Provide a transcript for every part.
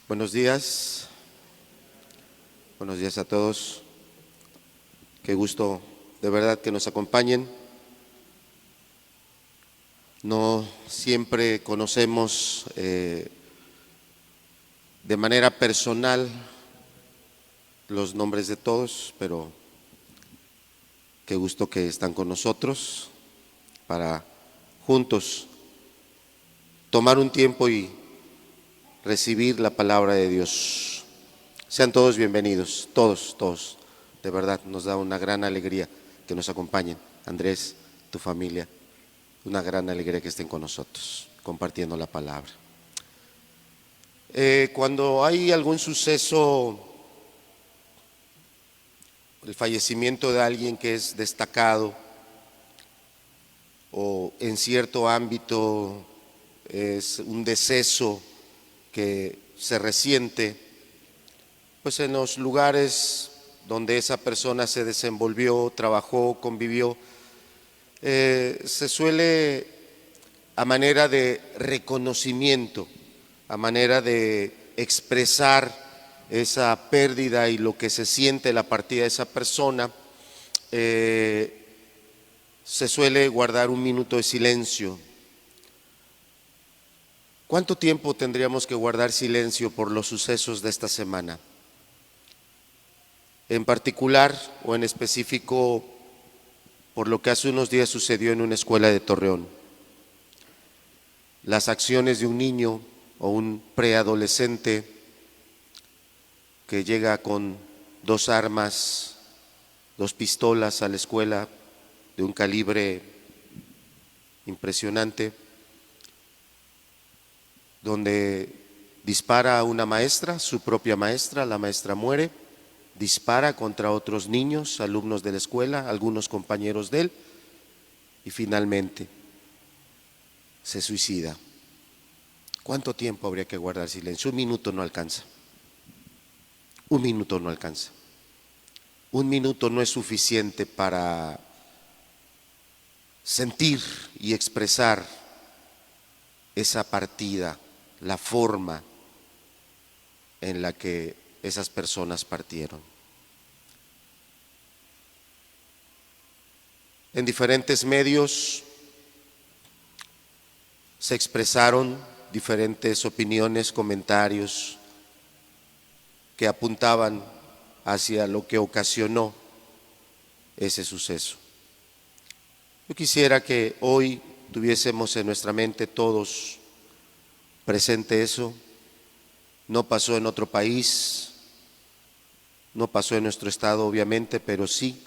Buenos días a todos. Qué gusto de verdad que nos acompañen. No siempre conocemos de manera personal los nombres de todos, pero qué gusto que están con nosotros para juntos tomar un tiempo y recibir la palabra de Dios. Sean todos bienvenidos, todos. De verdad, nos da una gran alegría que nos acompañen. Andrés, tu familia, una gran alegría que estén con nosotros, compartiendo la palabra. Cuando hay algún suceso, el fallecimiento de alguien que es destacado o en cierto ámbito es un deceso que se resiente, pues en los lugares donde esa persona se desenvolvió, trabajó, convivió, se suele, a manera de reconocimiento, a manera de expresar esa pérdida y lo que se siente la partida de esa persona, se suele guardar un minuto de silencio. ¿Cuánto tiempo tendríamos que guardar silencio por los sucesos de esta semana? En particular o en específico por lo que hace unos días sucedió en una escuela de Torreón. Las acciones de un niño o un preadolescente que llega con 2 armas, 2 pistolas a la escuela de un calibre impresionante, donde dispara a una maestra, su propia maestra, la maestra muere, dispara contra otros niños, alumnos de la escuela, algunos compañeros de él, y finalmente se suicida. ¿Cuánto tiempo habría que guardar silencio? Un minuto no alcanza. Un minuto no alcanza. Un minuto no es suficiente para sentir y expresar esa partida, la forma en la que esas personas partieron. En diferentes medios se expresaron diferentes opiniones, comentarios que apuntaban hacia lo que ocasionó ese suceso. Yo quisiera que hoy tuviésemos en nuestra mente todos presente eso. No pasó en otro país, no pasó en nuestro estado obviamente, pero sí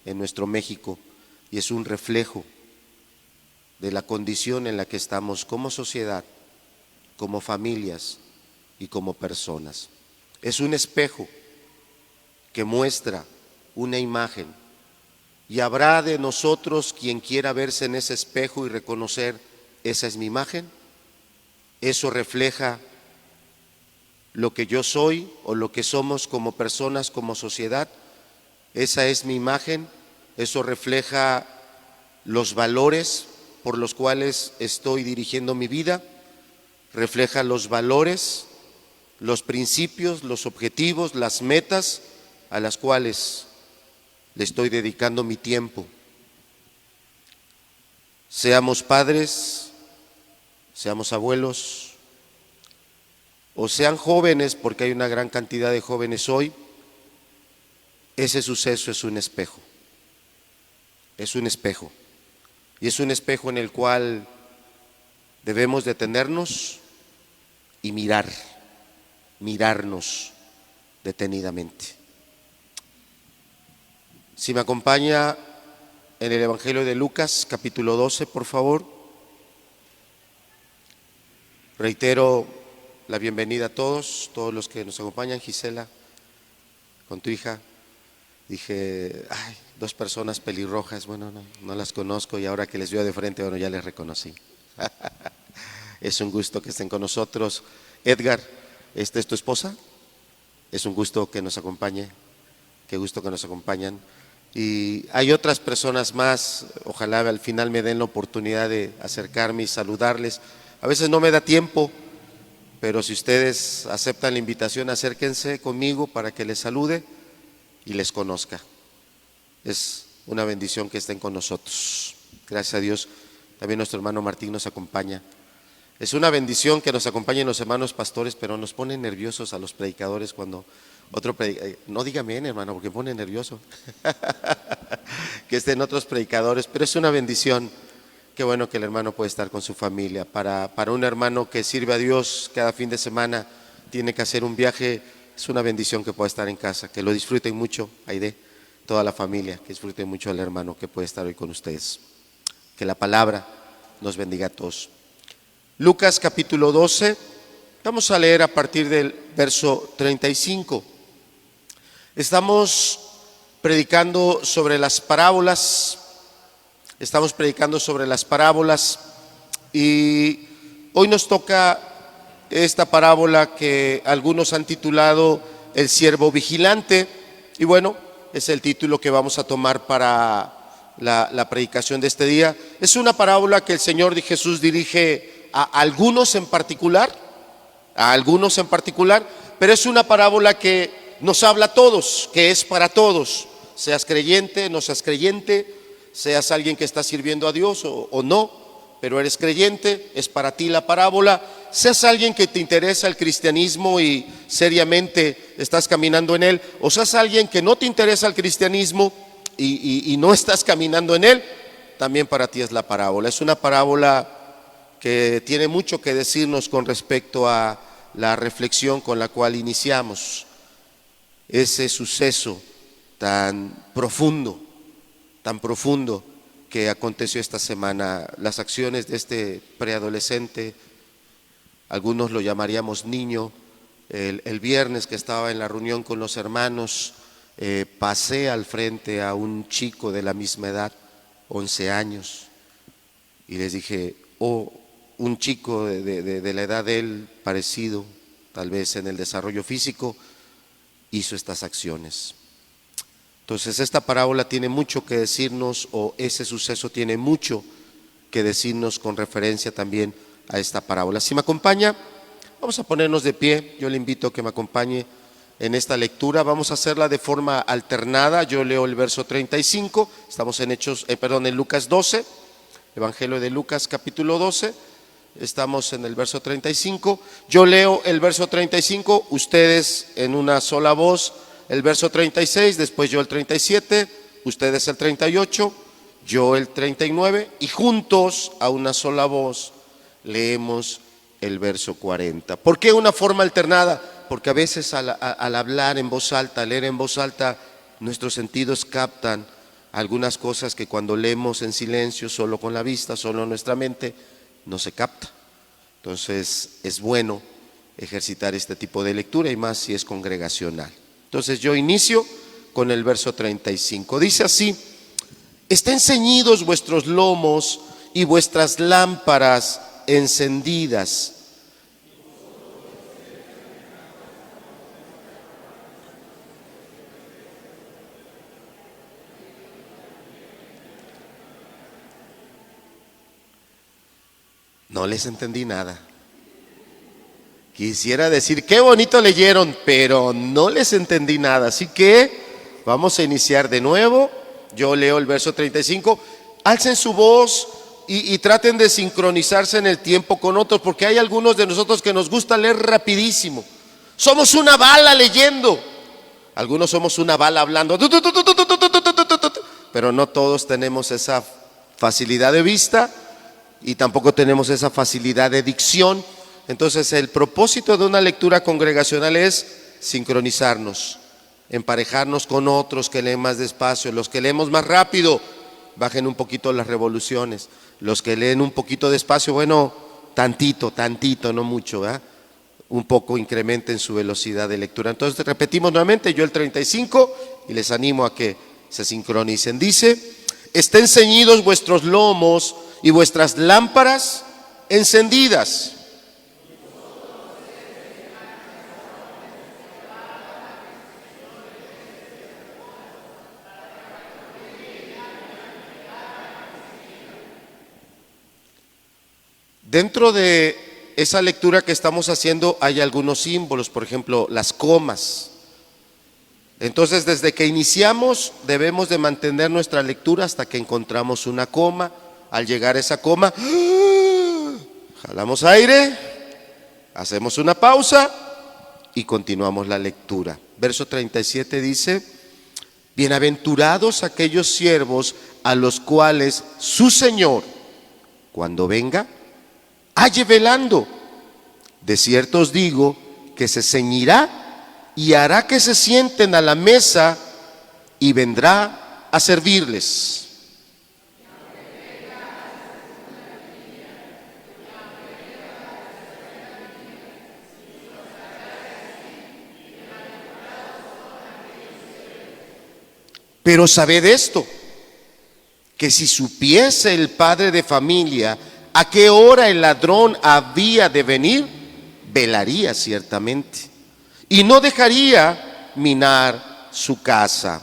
en nuestro México, y es un reflejo de la condición en la que estamos como sociedad, como familias y como personas. Es un espejo que muestra una imagen, y habrá de nosotros quien quiera verse en ese espejo y reconocer: esa es mi imagen, eso refleja lo que yo soy o lo que somos como personas, como sociedad. Esa es mi imagen, eso refleja los valores por los cuales estoy dirigiendo mi vida, refleja los valores, los principios, los objetivos, las metas a las cuales le estoy dedicando mi tiempo. Seamos padres, seamos abuelos, o sean jóvenes, porque hay una gran cantidad de jóvenes hoy, ese suceso es un espejo. Es un espejo. Y es un espejo en el cual debemos detenernos y mirarnos detenidamente. Si me acompaña en el Evangelio de Lucas, capítulo 12, por favor. Reitero la bienvenida a todos los que nos acompañan. Gisela, con tu hija. Dije, 2 personas pelirrojas, bueno, no las conozco, y ahora que les veo de frente, bueno, ya les reconocí. Es un gusto que estén con nosotros. Edgar, ¿esta es tu esposa? Es un gusto que nos acompañe, qué gusto que nos acompañan. Y hay otras personas más, ojalá al final me den la oportunidad de acercarme y saludarles. A veces no me da tiempo, pero si ustedes aceptan la invitación, acérquense conmigo para que les salude y les conozca. Es una bendición que estén con nosotros. Gracias a Dios. También nuestro hermano Martín nos acompaña. Es una bendición que nos acompañen los hermanos pastores, pero nos pone nerviosos a los predicadores cuando otro predicador, no diga amén, hermano, porque pone nervioso que estén otros predicadores, pero es una bendición. Qué bueno que el hermano puede estar con su familia. Para un hermano que sirve a Dios cada fin de semana, tiene que hacer un viaje, es una bendición que pueda estar en casa. Que lo disfruten mucho, Aide, toda la familia, que disfruten mucho al hermano que puede estar hoy con ustedes. Que la palabra nos bendiga a todos. Lucas capítulo 12, vamos a leer a partir del verso 35. Estamos predicando sobre las parábolas. Y hoy nos toca esta parábola que algunos han titulado El siervo vigilante. Y bueno, es el título que vamos a tomar para la predicación de este día. Es una parábola que el Señor Jesús dirige a algunos en particular, pero es una parábola que nos habla a todos, que es para todos, seas creyente, no seas creyente, seas alguien que está sirviendo a Dios o no, pero eres creyente, es para ti la parábola. Seas alguien que te interesa el cristianismo y seriamente estás caminando en él, o seas alguien que no te interesa el cristianismo y no estás caminando en él, también para ti es la parábola. Es una parábola que tiene mucho que decirnos con respecto a la reflexión con la cual iniciamos ese suceso tan profundo que aconteció esta semana. Las acciones de este preadolescente, algunos lo llamaríamos niño. El viernes que estaba en la reunión con los hermanos, pasé al frente a un chico de la misma edad, 11 años, y les dije, un chico de la edad de él, parecido tal vez en el desarrollo físico, hizo estas acciones. Entonces esta parábola tiene mucho que decirnos, o ese suceso tiene mucho que decirnos con referencia también a esta parábola. Si me acompaña, vamos a ponernos de pie. Yo le invito a que me acompañe en esta lectura. Vamos a hacerla de forma alternada. Yo leo el verso 35, estamos en Lucas 12, Evangelio de Lucas capítulo 12. Estamos en el verso 35. Yo leo el verso 35, ustedes en una sola voz el verso 36, después yo el 37, ustedes el 38, yo el 39, y juntos a una sola voz leemos el verso 40. ¿Por qué una forma alternada? Porque a veces al hablar en voz alta, al leer en voz alta, nuestros sentidos captan algunas cosas que cuando leemos en silencio, solo con la vista, solo en nuestra mente, no se capta. Entonces es bueno ejercitar este tipo de lectura, y más si es congregacional. Entonces yo inicio con el verso 35. Dice así: estén ceñidos vuestros lomos y vuestras lámparas encendidas. No les entendí nada. Quisiera decir, qué bonito leyeron, pero no les entendí nada. Así que vamos a iniciar de nuevo. Yo leo el verso 35. Alcen su voz y traten de sincronizarse en el tiempo con otros, porque hay algunos de nosotros que nos gusta leer rapidísimo. Somos una bala leyendo. Algunos somos una bala hablando. Pero no todos tenemos esa facilidad de vista y tampoco tenemos esa facilidad de dicción. Entonces el propósito de una lectura congregacional es sincronizarnos, emparejarnos con otros que leen más despacio. Los que leemos más rápido, bajen un poquito las revoluciones. Los que leen un poquito despacio, bueno, tantito, no mucho, ¿verdad? Un poco incrementen su velocidad de lectura. Entonces repetimos nuevamente, yo el 35, y les animo a que se sincronicen. Dice: estén ceñidos vuestros lomos y vuestras lámparas encendidas. Dentro de esa lectura que estamos haciendo hay algunos símbolos, por ejemplo, las comas. Entonces, desde que iniciamos debemos de mantener nuestra lectura hasta que encontramos una coma. Al llegar a esa coma, jalamos aire, hacemos una pausa y continuamos la lectura. Verso 37 dice: bienaventurados aquellos siervos a los cuales su Señor, cuando venga, halle velando. De cierto os digo que se ceñirá y hará que se sienten a la mesa y vendrá a servirles. Pero sabed esto, que si supiese el padre de familia a qué hora el ladrón había de venir, velaría ciertamente y no dejaría minar su casa.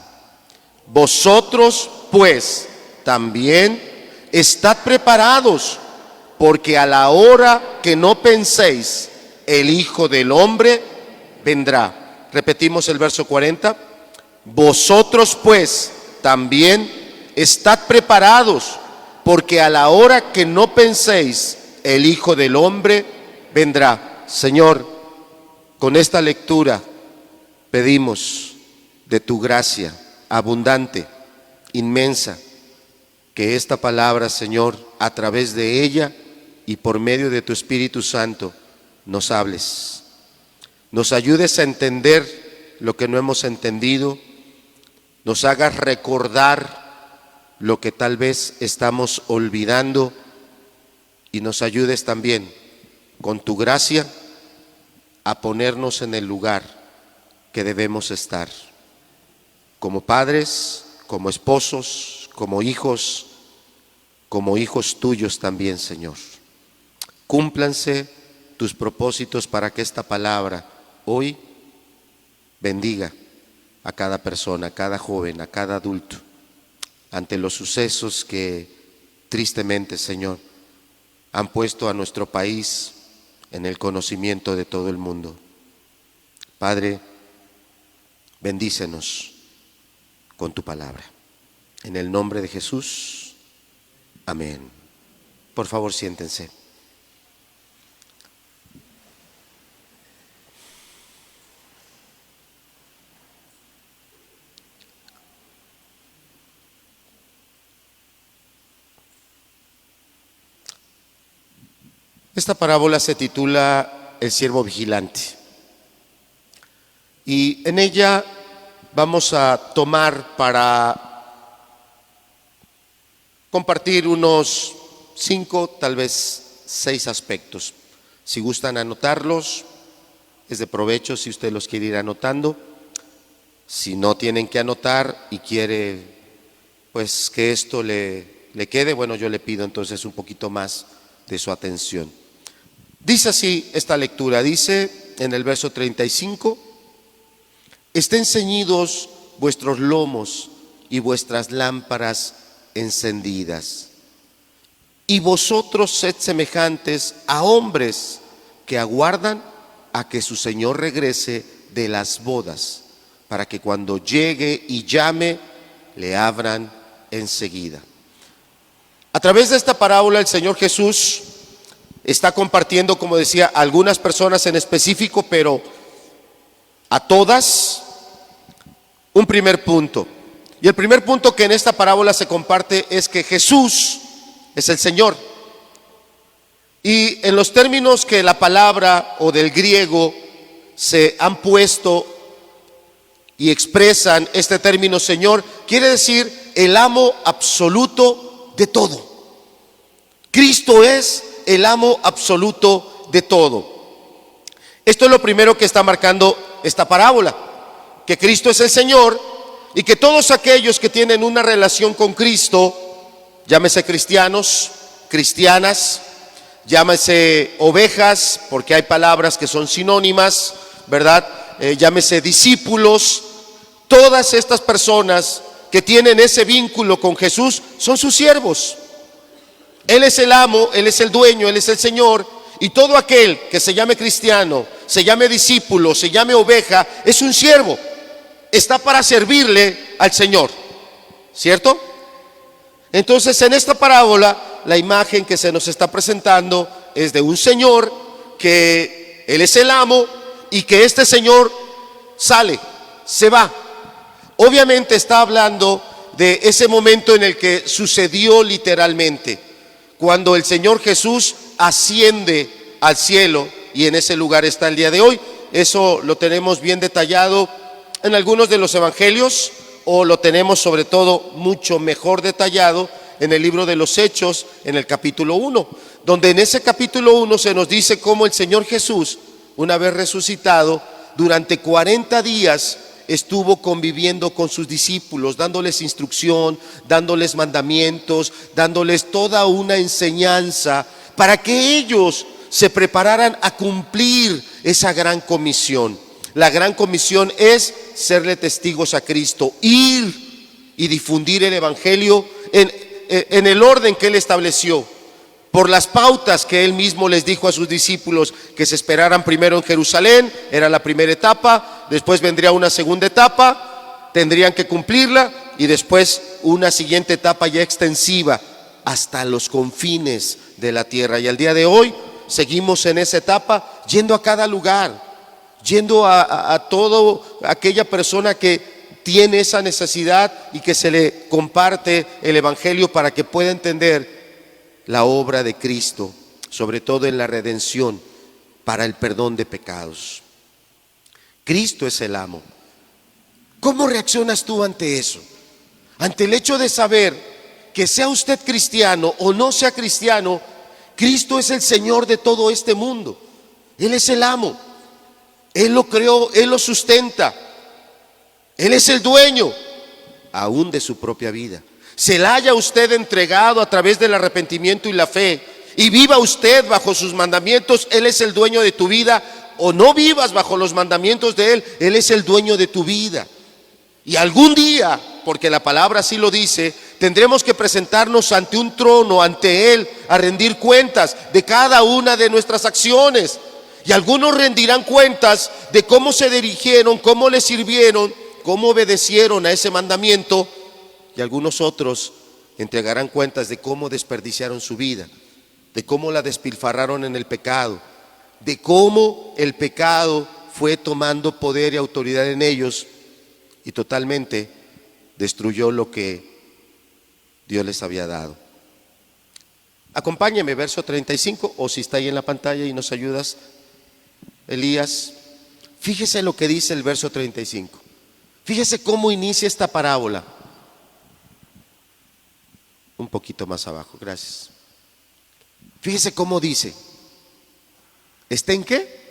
Vosotros, pues, también estad preparados, porque a la hora que no penséis, el Hijo del Hombre vendrá. Repetimos el verso 40. Vosotros, pues, también estad preparados, porque a la hora que no penséis, el Hijo del Hombre vendrá. Señor, con esta lectura pedimos de tu gracia abundante, inmensa, que esta palabra, Señor, a través de ella y por medio de tu Espíritu Santo, nos hables, nos ayudes a entender lo que no hemos entendido, nos hagas recordar lo que tal vez estamos olvidando y nos ayudes también con tu gracia a ponernos en el lugar que debemos estar, como padres, como esposos, como hijos tuyos también, Señor. Cúmplanse tus propósitos para que esta palabra hoy bendiga a cada persona, a cada joven, a cada adulto, ante los sucesos que tristemente, Señor, han puesto a nuestro país en el conocimiento de todo el mundo. Padre, bendícenos con tu palabra. En el nombre de Jesús, amén. Por favor, siéntense. Esta parábola se titula El siervo vigilante y en ella vamos a tomar para compartir unos 5, tal vez 6 aspectos. Si gustan anotarlos, es de provecho si usted los quiere ir anotando. Si no tienen que anotar y quiere pues que esto le quede, bueno, yo le pido entonces un poquito más de su atención. Dice así esta lectura, dice en el verso 35: estén ceñidos vuestros lomos y vuestras lámparas encendidas, y vosotros sed semejantes a hombres que aguardan a que su Señor regrese de las bodas, para que cuando llegue y llame, le abran enseguida. A través de esta parábola el Señor Jesús está compartiendo, como decía, a algunas personas en específico, pero a todas, un primer punto. Y el primer punto que en esta parábola se comparte es que Jesús es el Señor. Y en los términos que la palabra o del griego se han puesto y expresan este término Señor, quiere decir el amo absoluto de todo. Cristo es el amo absoluto de todo. Esto es lo primero que está marcando esta parábola, que Cristo es el Señor y que todos aquellos que tienen una relación con Cristo, llámese cristianos, cristianas, llámese ovejas, porque hay palabras que son sinónimas, ¿verdad? Llámese discípulos, todas estas personas que tienen ese vínculo con Jesús son sus siervos. Él es el amo, Él es el dueño, Él es el Señor, Y todo aquel que se llame cristiano, se llame discípulo, se llame oveja, es un siervo. Está para servirle al Señor, ¿cierto? Entonces, en esta parábola, la imagen que se nos está presentando es de un señor que él es el amo y que este señor sale, se va. Obviamente está hablando de ese momento en el que sucedió literalmente, cuando el Señor Jesús asciende al cielo, y en ese lugar está el día de hoy. Eso lo tenemos bien detallado en algunos de los evangelios, o lo tenemos sobre todo mucho mejor detallado en el libro de los Hechos, en el capítulo 1, donde en ese capítulo 1 se nos dice cómo el Señor Jesús, una vez resucitado, durante 40 días estuvo conviviendo con sus discípulos, dándoles instrucción, dándoles mandamientos, dándoles toda una enseñanza para que ellos se prepararan a cumplir esa gran comisión. La gran comisión es serle testigos a Cristo, ir y difundir el evangelio en el orden que Él estableció, por las pautas que Él mismo les dijo a sus discípulos, que se esperaran primero en Jerusalén. Era la primera etapa, después vendría una segunda etapa, tendrían que cumplirla, y después una siguiente etapa ya extensiva hasta los confines de la tierra. Y al día de hoy seguimos en esa etapa, yendo a cada lugar, yendo a toda aquella persona que tiene esa necesidad y que se le comparte el evangelio para que pueda entender la obra de Cristo, sobre todo en la redención para el perdón de pecados. Cristo es el amo. ¿Cómo reaccionas tú ante eso? Ante el hecho de saber que, sea usted cristiano o no sea cristiano, Cristo es el Señor de todo este mundo. Él es el amo. Él lo creó, Él lo sustenta. Él es el dueño aún de su propia vida. Se la haya usted entregado a través del arrepentimiento y la fe, y viva usted bajo sus mandamientos, Él es el dueño de tu vida. O no vivas bajo los mandamientos de Él, Él es el dueño de tu vida. Y algún día, porque la palabra así lo dice, tendremos que presentarnos ante un trono, ante Él, a rendir cuentas de cada una de nuestras acciones. Y algunos rendirán cuentas de cómo se dirigieron, cómo le sirvieron, cómo obedecieron a ese mandamiento. Y algunos otros entregarán cuentas de cómo desperdiciaron su vida, de cómo la despilfarraron en el pecado, de cómo el pecado fue tomando poder y autoridad en ellos y totalmente destruyó lo que Dios les había dado. Acompáñeme, verso 35, o si está ahí en la pantalla y nos ayudas, Elías. Fíjese lo que dice el verso 35. Fíjese cómo inicia esta parábola. Un poquito más abajo, gracias. Fíjese cómo dice: ¿estén qué?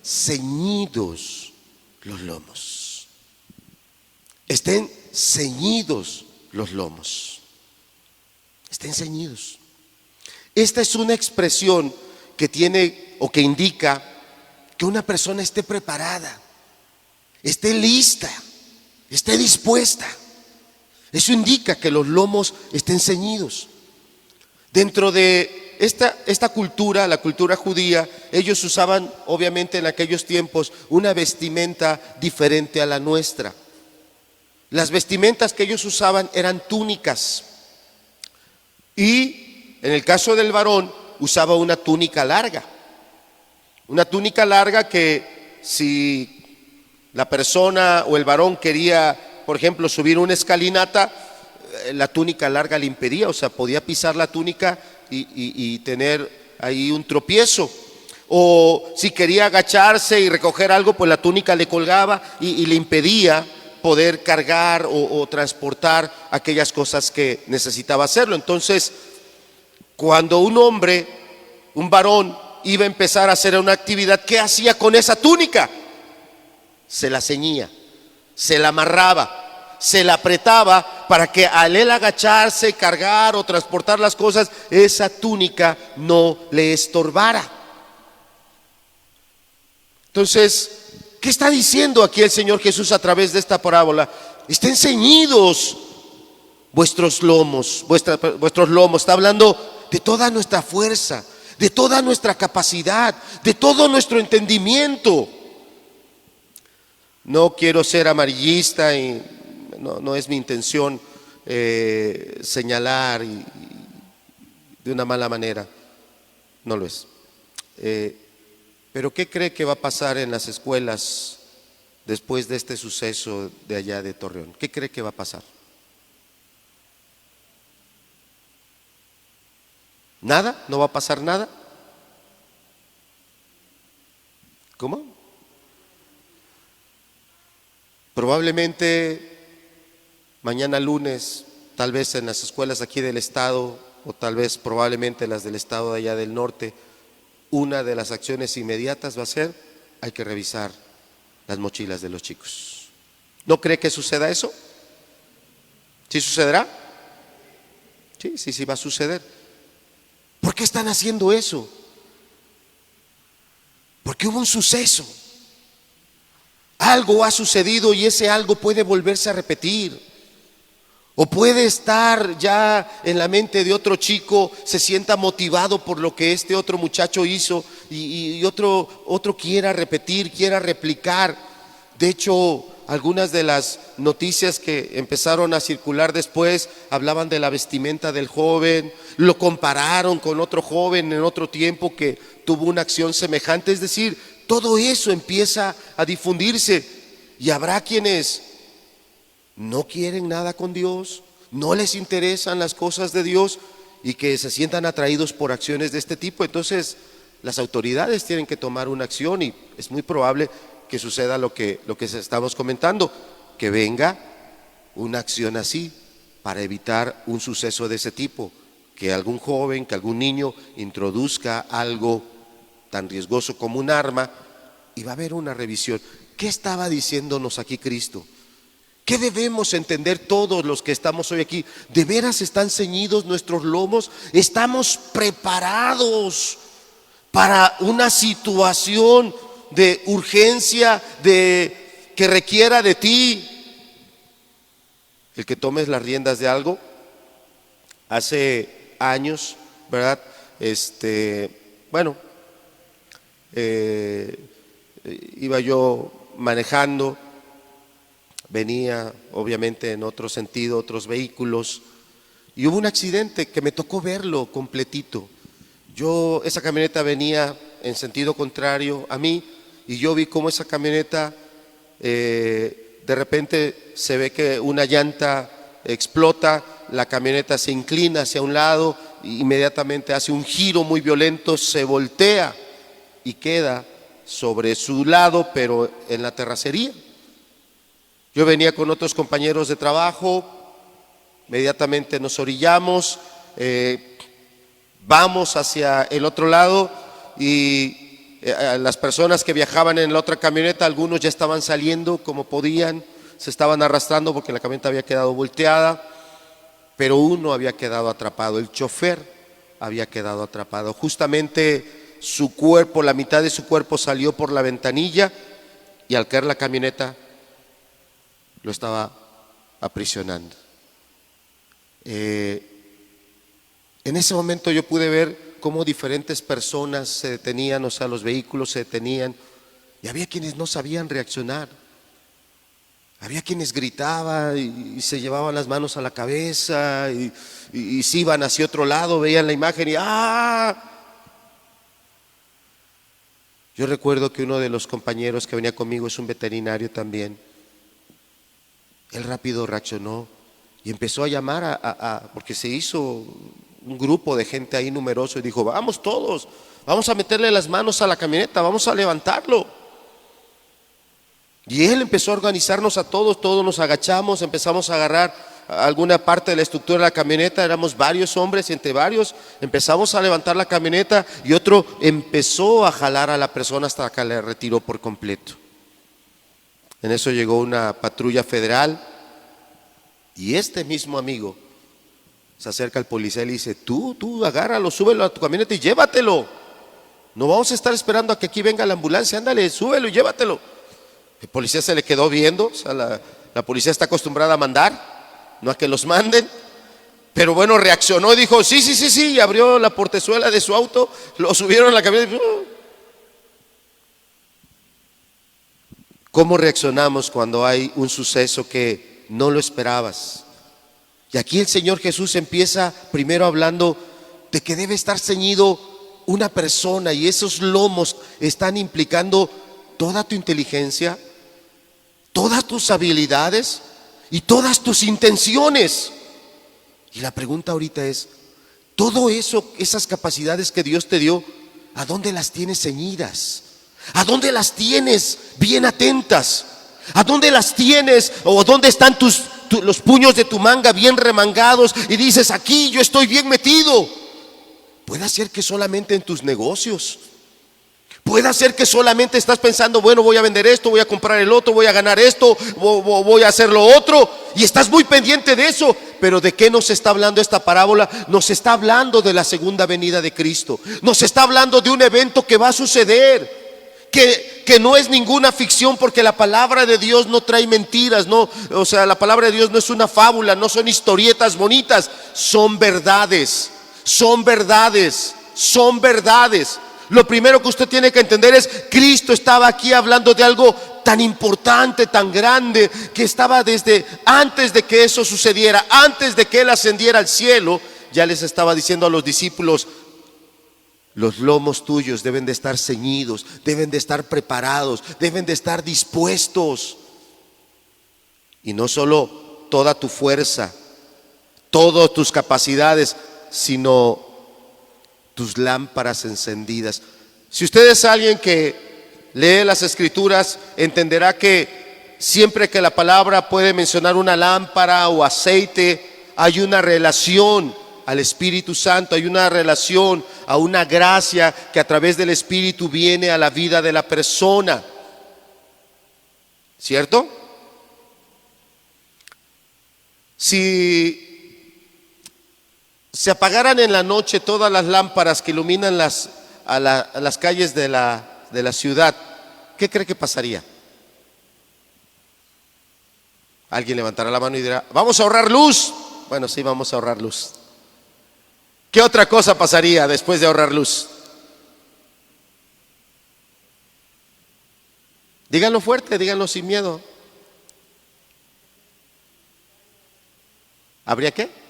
Ceñidos los lomos. Estén ceñidos los lomos. Estén ceñidos. Esta es una expresión que tiene o que indica que una persona esté preparada, esté lista, esté dispuesta. Eso indica que los lomos estén ceñidos. Dentro de esta cultura, la cultura judía, ellos usaban obviamente en aquellos tiempos una vestimenta diferente a la nuestra. Las vestimentas que ellos usaban eran túnicas, y en el caso del varón usaba una túnica larga. Una túnica larga que, si la persona o el varón quería, por ejemplo, subir una escalinata, la túnica larga le impedía, o sea, podía pisar la túnica y tener ahí un tropiezo. O si quería agacharse y recoger algo, pues la túnica le colgaba y le impedía poder cargar o transportar aquellas cosas que necesitaba hacerlo. Entonces, cuando un hombre, un varón, iba a empezar a hacer una actividad, ¿qué hacía con esa túnica? Se la ceñía, se la amarraba, se la apretaba para que al él agacharse, cargar o transportar las cosas, esa túnica no le estorbara. Entonces, ¿qué está diciendo aquí el Señor Jesús a través de esta parábola? Estén ceñidos vuestros lomos, vuestros lomos. Está hablando de toda nuestra fuerza, de toda nuestra capacidad, de todo nuestro entendimiento. No quiero ser amarillista y no es mi intención señalar de una mala manera, no lo es. Pero ¿qué cree que va a pasar en las escuelas después de este suceso de allá de Torreón? ¿Qué cree que va a pasar? ¿Nada? ¿No va a pasar nada? ¿Cómo? Probablemente mañana lunes, tal vez en las escuelas aquí del estado, o tal vez probablemente las del estado de allá del norte, una de las acciones inmediatas va a ser: hay que revisar las mochilas de los chicos. ¿No cree que suceda eso? ¿Sí sucederá? Sí va a suceder. ¿Por qué están haciendo eso? Porque hubo un suceso. Algo ha sucedido y ese algo puede volverse a repetir. O puede estar ya en la mente de otro chico, se sienta motivado por lo que este otro muchacho hizo y otro quiera repetir, quiera replicar. De hecho, algunas de las noticias que empezaron a circular después hablaban de la vestimenta del joven, lo compararon con otro joven en otro tiempo que tuvo una acción semejante. Es decir, todo eso empieza a difundirse y habrá quienes no quieren nada con Dios, no les interesan las cosas de Dios y que se sientan atraídos por acciones de este tipo. Entonces las autoridades tienen que tomar una acción y es muy probable que suceda lo que estamos comentando, que venga una acción así para evitar un suceso de ese tipo, que algún joven, que algún niño introduzca algo tan riesgoso como un arma y va a haber una revisión. ¿Qué estaba diciéndonos aquí Cristo? ¿Qué debemos entender todos los que estamos hoy aquí? ¿De veras están ceñidos nuestros lomos? ¿Estamos preparados para una situación de urgencia, que requiera de ti el que tomes las riendas de algo? Hace años, ¿verdad? Iba yo manejando, venía obviamente en otro sentido, otros vehículos, y hubo un accidente que me tocó verlo completito. Esa camioneta venía en sentido contrario a mí y yo vi cómo esa camioneta de repente se ve que una llanta explota, la camioneta se inclina hacia un lado, inmediatamente hace un giro muy violento, se voltea y queda sobre su lado, pero en la terracería. Yo venía con otros compañeros de trabajo, inmediatamente nos orillamos, vamos hacia el otro lado y las personas que viajaban en la otra camioneta, algunos ya estaban saliendo como podían, se estaban arrastrando porque la camioneta había quedado volteada, pero uno había quedado atrapado, el chofer había quedado atrapado. Justamente su cuerpo, la mitad de su cuerpo salió por la ventanilla y al caer la camioneta lo estaba aprisionando. En ese momento yo pude ver cómo diferentes personas se detenían, o sea, los vehículos se detenían y había quienes no sabían reaccionar. Había quienes gritaban y se llevaban las manos a la cabeza y se iban hacia otro lado, veían la imagen y ¡ah! Yo recuerdo que uno de los compañeros que venía conmigo es un veterinario también. Él rápido reaccionó y empezó a llamar porque se hizo un grupo de gente ahí numeroso y dijo: vamos todos, vamos a meterle las manos a la camioneta, vamos a levantarlo. Y él empezó a organizarnos a todos nos agachamos, empezamos a agarrar alguna parte de la estructura de la camioneta, éramos varios hombres y entre varios empezamos a levantar la camioneta y otro empezó a jalar a la persona hasta que la retiró por completo. En eso llegó una patrulla federal y este mismo amigo se acerca al policía y le dice: tú agárralo, súbelo a tu camioneta y llévatelo. No vamos a estar esperando a que aquí venga la ambulancia, ándale, súbelo y llévatelo. El policía se le quedó viendo, o sea, la policía está acostumbrada a mandar, no a que los manden. Pero bueno, reaccionó y dijo, sí, sí, sí, sí, y abrió la portezuela de su auto, lo subieron a la camioneta. ¿Cómo reaccionamos cuando hay un suceso que no lo esperabas? Y aquí el Señor Jesús empieza primero hablando de que debe estar ceñido una persona, y esos lomos están implicando toda tu inteligencia, todas tus habilidades y todas tus intenciones. Y la pregunta ahorita es, todo eso, esas capacidades que Dios te dio, ¿a dónde las tienes ceñidas? ¿A dónde las tienes bien atentas? ¿A dónde las tienes? ¿O dónde están los puños de tu manga bien remangados y dices, aquí yo estoy bien metido? Puede ser que solamente en tus negocios. Puede ser que solamente estás pensando, bueno, voy a vender esto, voy a comprar el otro, voy a ganar esto, voy a hacer lo otro, y estás muy pendiente de eso. Pero ¿de qué nos está hablando esta parábola? Nos está hablando de la segunda venida de Cristo. Nos está hablando de un evento que va a suceder, que no es ninguna ficción, porque la palabra de Dios no trae mentiras, no, o sea, la palabra de Dios no es una fábula, no son historietas bonitas, son verdades, son verdades, son verdades. Lo primero que usted tiene que entender es, Cristo estaba aquí hablando de algo tan importante, tan grande, que estaba desde antes de que eso sucediera, antes de que Él ascendiera al cielo. Ya les estaba diciendo a los discípulos, los lomos tuyos deben de estar ceñidos, deben de estar preparados, deben de estar dispuestos. Y no solo toda tu fuerza, todas tus capacidades, sino tus lámparas encendidas. Si usted es alguien que lee las Escrituras, entenderá que siempre que la palabra puede mencionar una lámpara o aceite, hay una relación al Espíritu Santo, hay una relación a una gracia que a través del Espíritu viene a la vida de la persona. ¿Cierto? Si se apagaran en la noche todas las lámparas que iluminan las calles de la ciudad, ¿qué cree que pasaría? Alguien levantará la mano y dirá, vamos a ahorrar luz. Bueno, sí, vamos a ahorrar luz. ¿Qué otra cosa pasaría después de ahorrar luz? Díganlo fuerte, díganlo sin miedo. ¿Habría qué?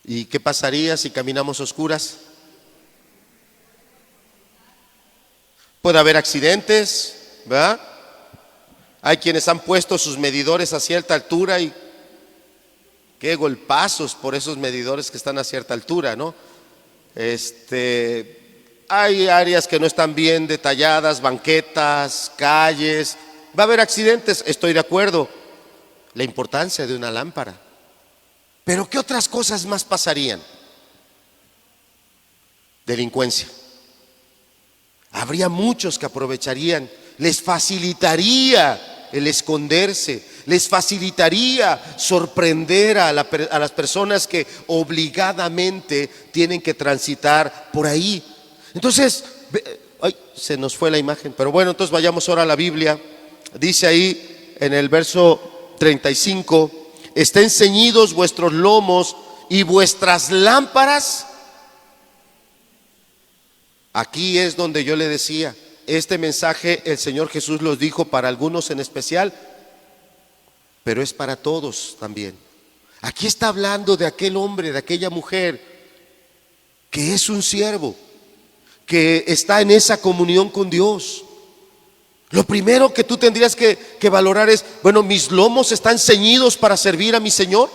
¿Y qué pasaría si caminamos a oscuras? Puede haber accidentes, ¿verdad? Hay quienes han puesto sus medidores a cierta altura y qué golpazos por esos medidores que están a cierta altura, ¿no? Hay áreas que no están bien detalladas, banquetas, calles. Va a haber accidentes, estoy de acuerdo. La importancia de una lámpara. Pero ¿qué otras cosas más pasarían? Delincuencia. Habría muchos que aprovecharían, les facilitaría el esconderse, les facilitaría sorprender a las personas que obligadamente tienen que transitar por ahí. Entonces, ay, se nos fue la imagen, pero bueno, entonces vayamos ahora a la Biblia. Dice ahí en el verso 35, estén ceñidos vuestros lomos y vuestras lámparas. Aquí es donde yo le decía, este mensaje el Señor Jesús los dijo para algunos en especial, pero es para todos también. Aquí está hablando de aquel hombre, de aquella mujer que es un siervo, que está en esa comunión con Dios. Lo primero que tú tendrías que valorar es, bueno, mis lomos están ceñidos para servir a mi Señor.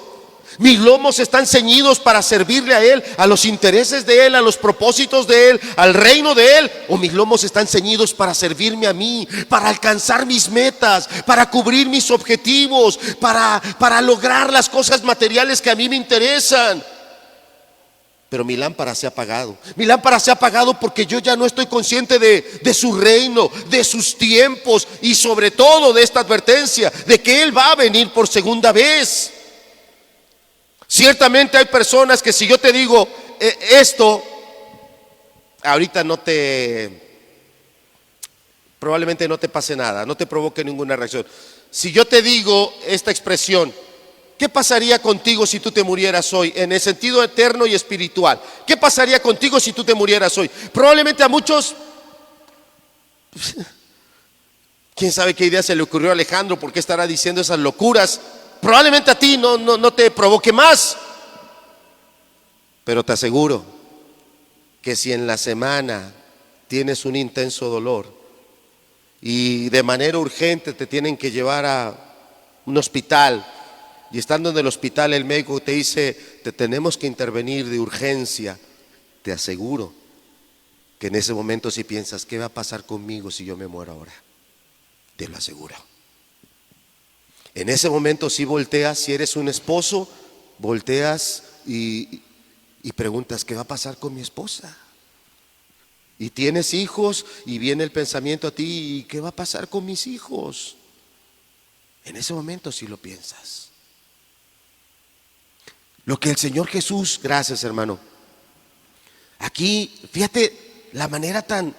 Mis lomos están ceñidos para servirle a Él, a los intereses de Él, a los propósitos de Él, al reino de Él. O mis lomos están ceñidos para servirme a mí, para alcanzar mis metas, para cubrir mis objetivos, para lograr las cosas materiales que a mí me interesan. Pero mi lámpara se ha apagado. Mi lámpara se ha apagado porque yo ya no estoy consciente de su reino, de sus tiempos y sobre todo de esta advertencia de que Él va a venir por segunda vez. Ciertamente hay personas que si yo te digo esto, ahorita probablemente no te pase nada, no te provoque ninguna reacción. Si yo te digo esta expresión, ¿qué pasaría contigo si tú te murieras hoy? En el sentido eterno y espiritual. ¿Qué pasaría contigo si tú te murieras hoy? Probablemente a muchos, quién sabe qué idea se le ocurrió a Alejandro, por qué estará diciendo esas locuras. Probablemente a ti no te provoque más. Pero te aseguro que si en la semana tienes un intenso dolor y de manera urgente te tienen que llevar a un hospital, y estando en el hospital el médico te dice, te tenemos que intervenir de urgencia, te aseguro que en ese momento si piensas, ¿qué va a pasar conmigo si yo me muero ahora? Te lo aseguro. En ese momento si volteas, si eres un esposo, volteas y preguntas, ¿qué va a pasar con mi esposa? Y tienes hijos y viene el pensamiento a ti, ¿y qué va a pasar con mis hijos? En ese momento sí lo piensas. Lo que el Señor Jesús, gracias hermano, aquí fíjate la manera tan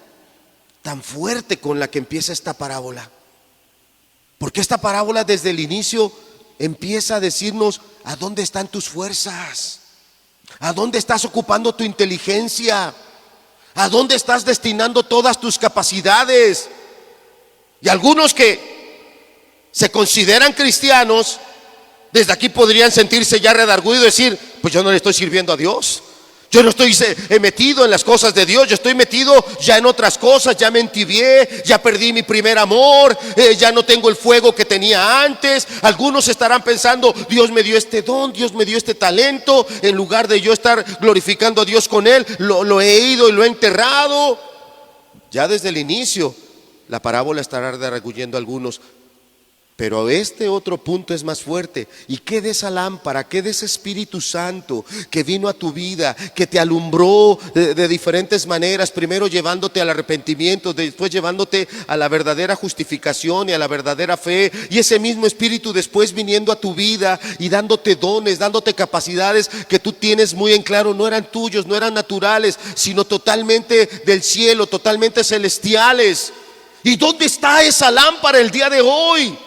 fuerte con la que empieza esta parábola. Porque esta parábola desde el inicio empieza a decirnos a dónde están tus fuerzas, a dónde estás ocupando tu inteligencia, a dónde estás destinando todas tus capacidades. Y algunos que se consideran cristianos, desde aquí podrían sentirse ya redarguidos y decir, pues yo no le estoy sirviendo a Dios. Yo no estoy metido en las cosas de Dios, yo estoy metido ya en otras cosas, ya me entibié, ya perdí mi primer amor, ya no tengo el fuego que tenía antes. Algunos estarán pensando, Dios me dio este don, Dios me dio este talento, en lugar de yo estar glorificando a Dios con él, lo he ido y lo he enterrado. Ya desde el inicio la parábola estará redarguyendo a algunos. Pero este otro punto es más fuerte. ¿Y qué de esa lámpara, qué de ese Espíritu Santo que vino a tu vida, que te alumbró de diferentes maneras, primero llevándote al arrepentimiento, después llevándote a la verdadera justificación y a la verdadera fe, y ese mismo Espíritu después viniendo a tu vida y dándote dones, dándote capacidades que tú tienes muy en claro, no eran tuyos, no eran naturales, sino totalmente del cielo, totalmente celestiales? ¿Y dónde está esa lámpara el día de hoy?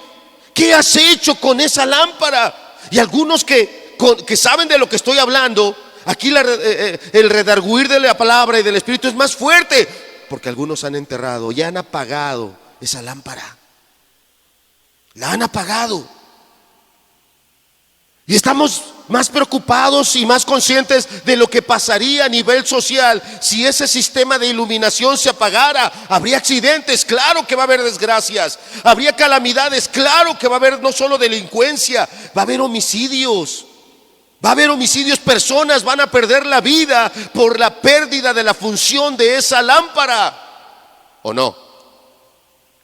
¿Qué has hecho con esa lámpara? Y algunos que saben de lo que estoy hablando, aquí el redarguir de la palabra y del Espíritu es más fuerte, porque algunos han enterrado y han apagado esa lámpara. La han apagado. Y estamos más preocupados y más conscientes de lo que pasaría a nivel social si ese sistema de iluminación se apagara. Habría accidentes, claro que va a haber desgracias. Habría calamidades, claro que va a haber no solo delincuencia, va a haber homicidios. Va a haber homicidios, personas van a perder la vida por la pérdida de la función de esa lámpara. ¿O no?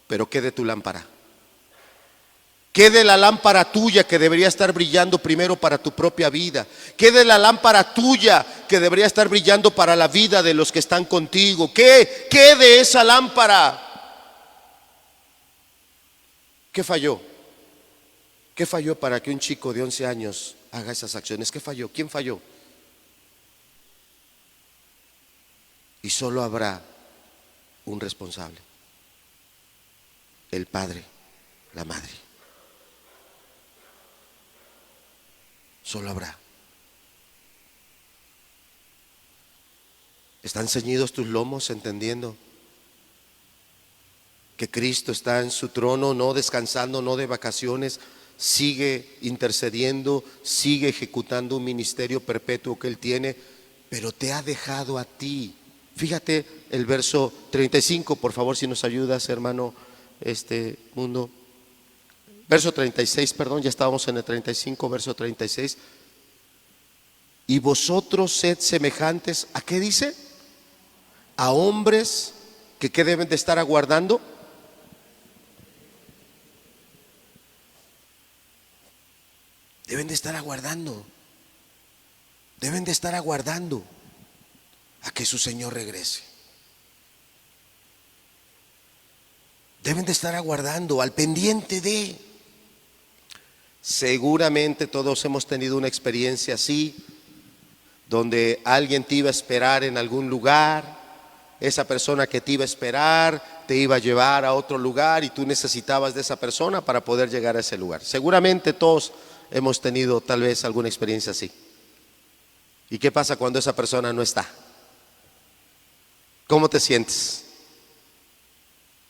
Pero ¿qué de tu lámpara? ¿Qué de la lámpara tuya que debería estar brillando primero para tu propia vida? ¿Qué de la lámpara tuya que debería estar brillando para la vida de los que están contigo? ¿Qué de esa lámpara? ¿Qué falló? ¿Qué falló para que un chico de 11 años haga esas acciones? ¿Qué falló? ¿Quién falló? Y solo habrá un responsable: el padre, la madre. Solo habrá. ¿Están ceñidos tus lomos entendiendo que Cristo está en su trono, no descansando, no de vacaciones? Sigue intercediendo, sigue ejecutando un ministerio perpetuo que Él tiene, pero te ha dejado a ti. Fíjate el verso 35, por favor, si nos ayudas, hermano Mundo. Verso 36, perdón, ya estábamos en el 35, verso 36. Y vosotros sed semejantes, ¿a qué dice? A hombres que ¿qué deben de estar aguardando? Deben de estar aguardando. Deben de estar aguardando a que su Señor regrese. Deben de estar aguardando, al pendiente de. Seguramente todos hemos tenido una experiencia así, donde alguien te iba a esperar en algún lugar, esa persona que te iba a esperar te iba a llevar a otro lugar y tú necesitabas de esa persona para poder llegar a ese lugar. Seguramente todos hemos tenido tal vez alguna experiencia así. ¿Y qué pasa cuando esa persona no está? ¿Cómo te sientes?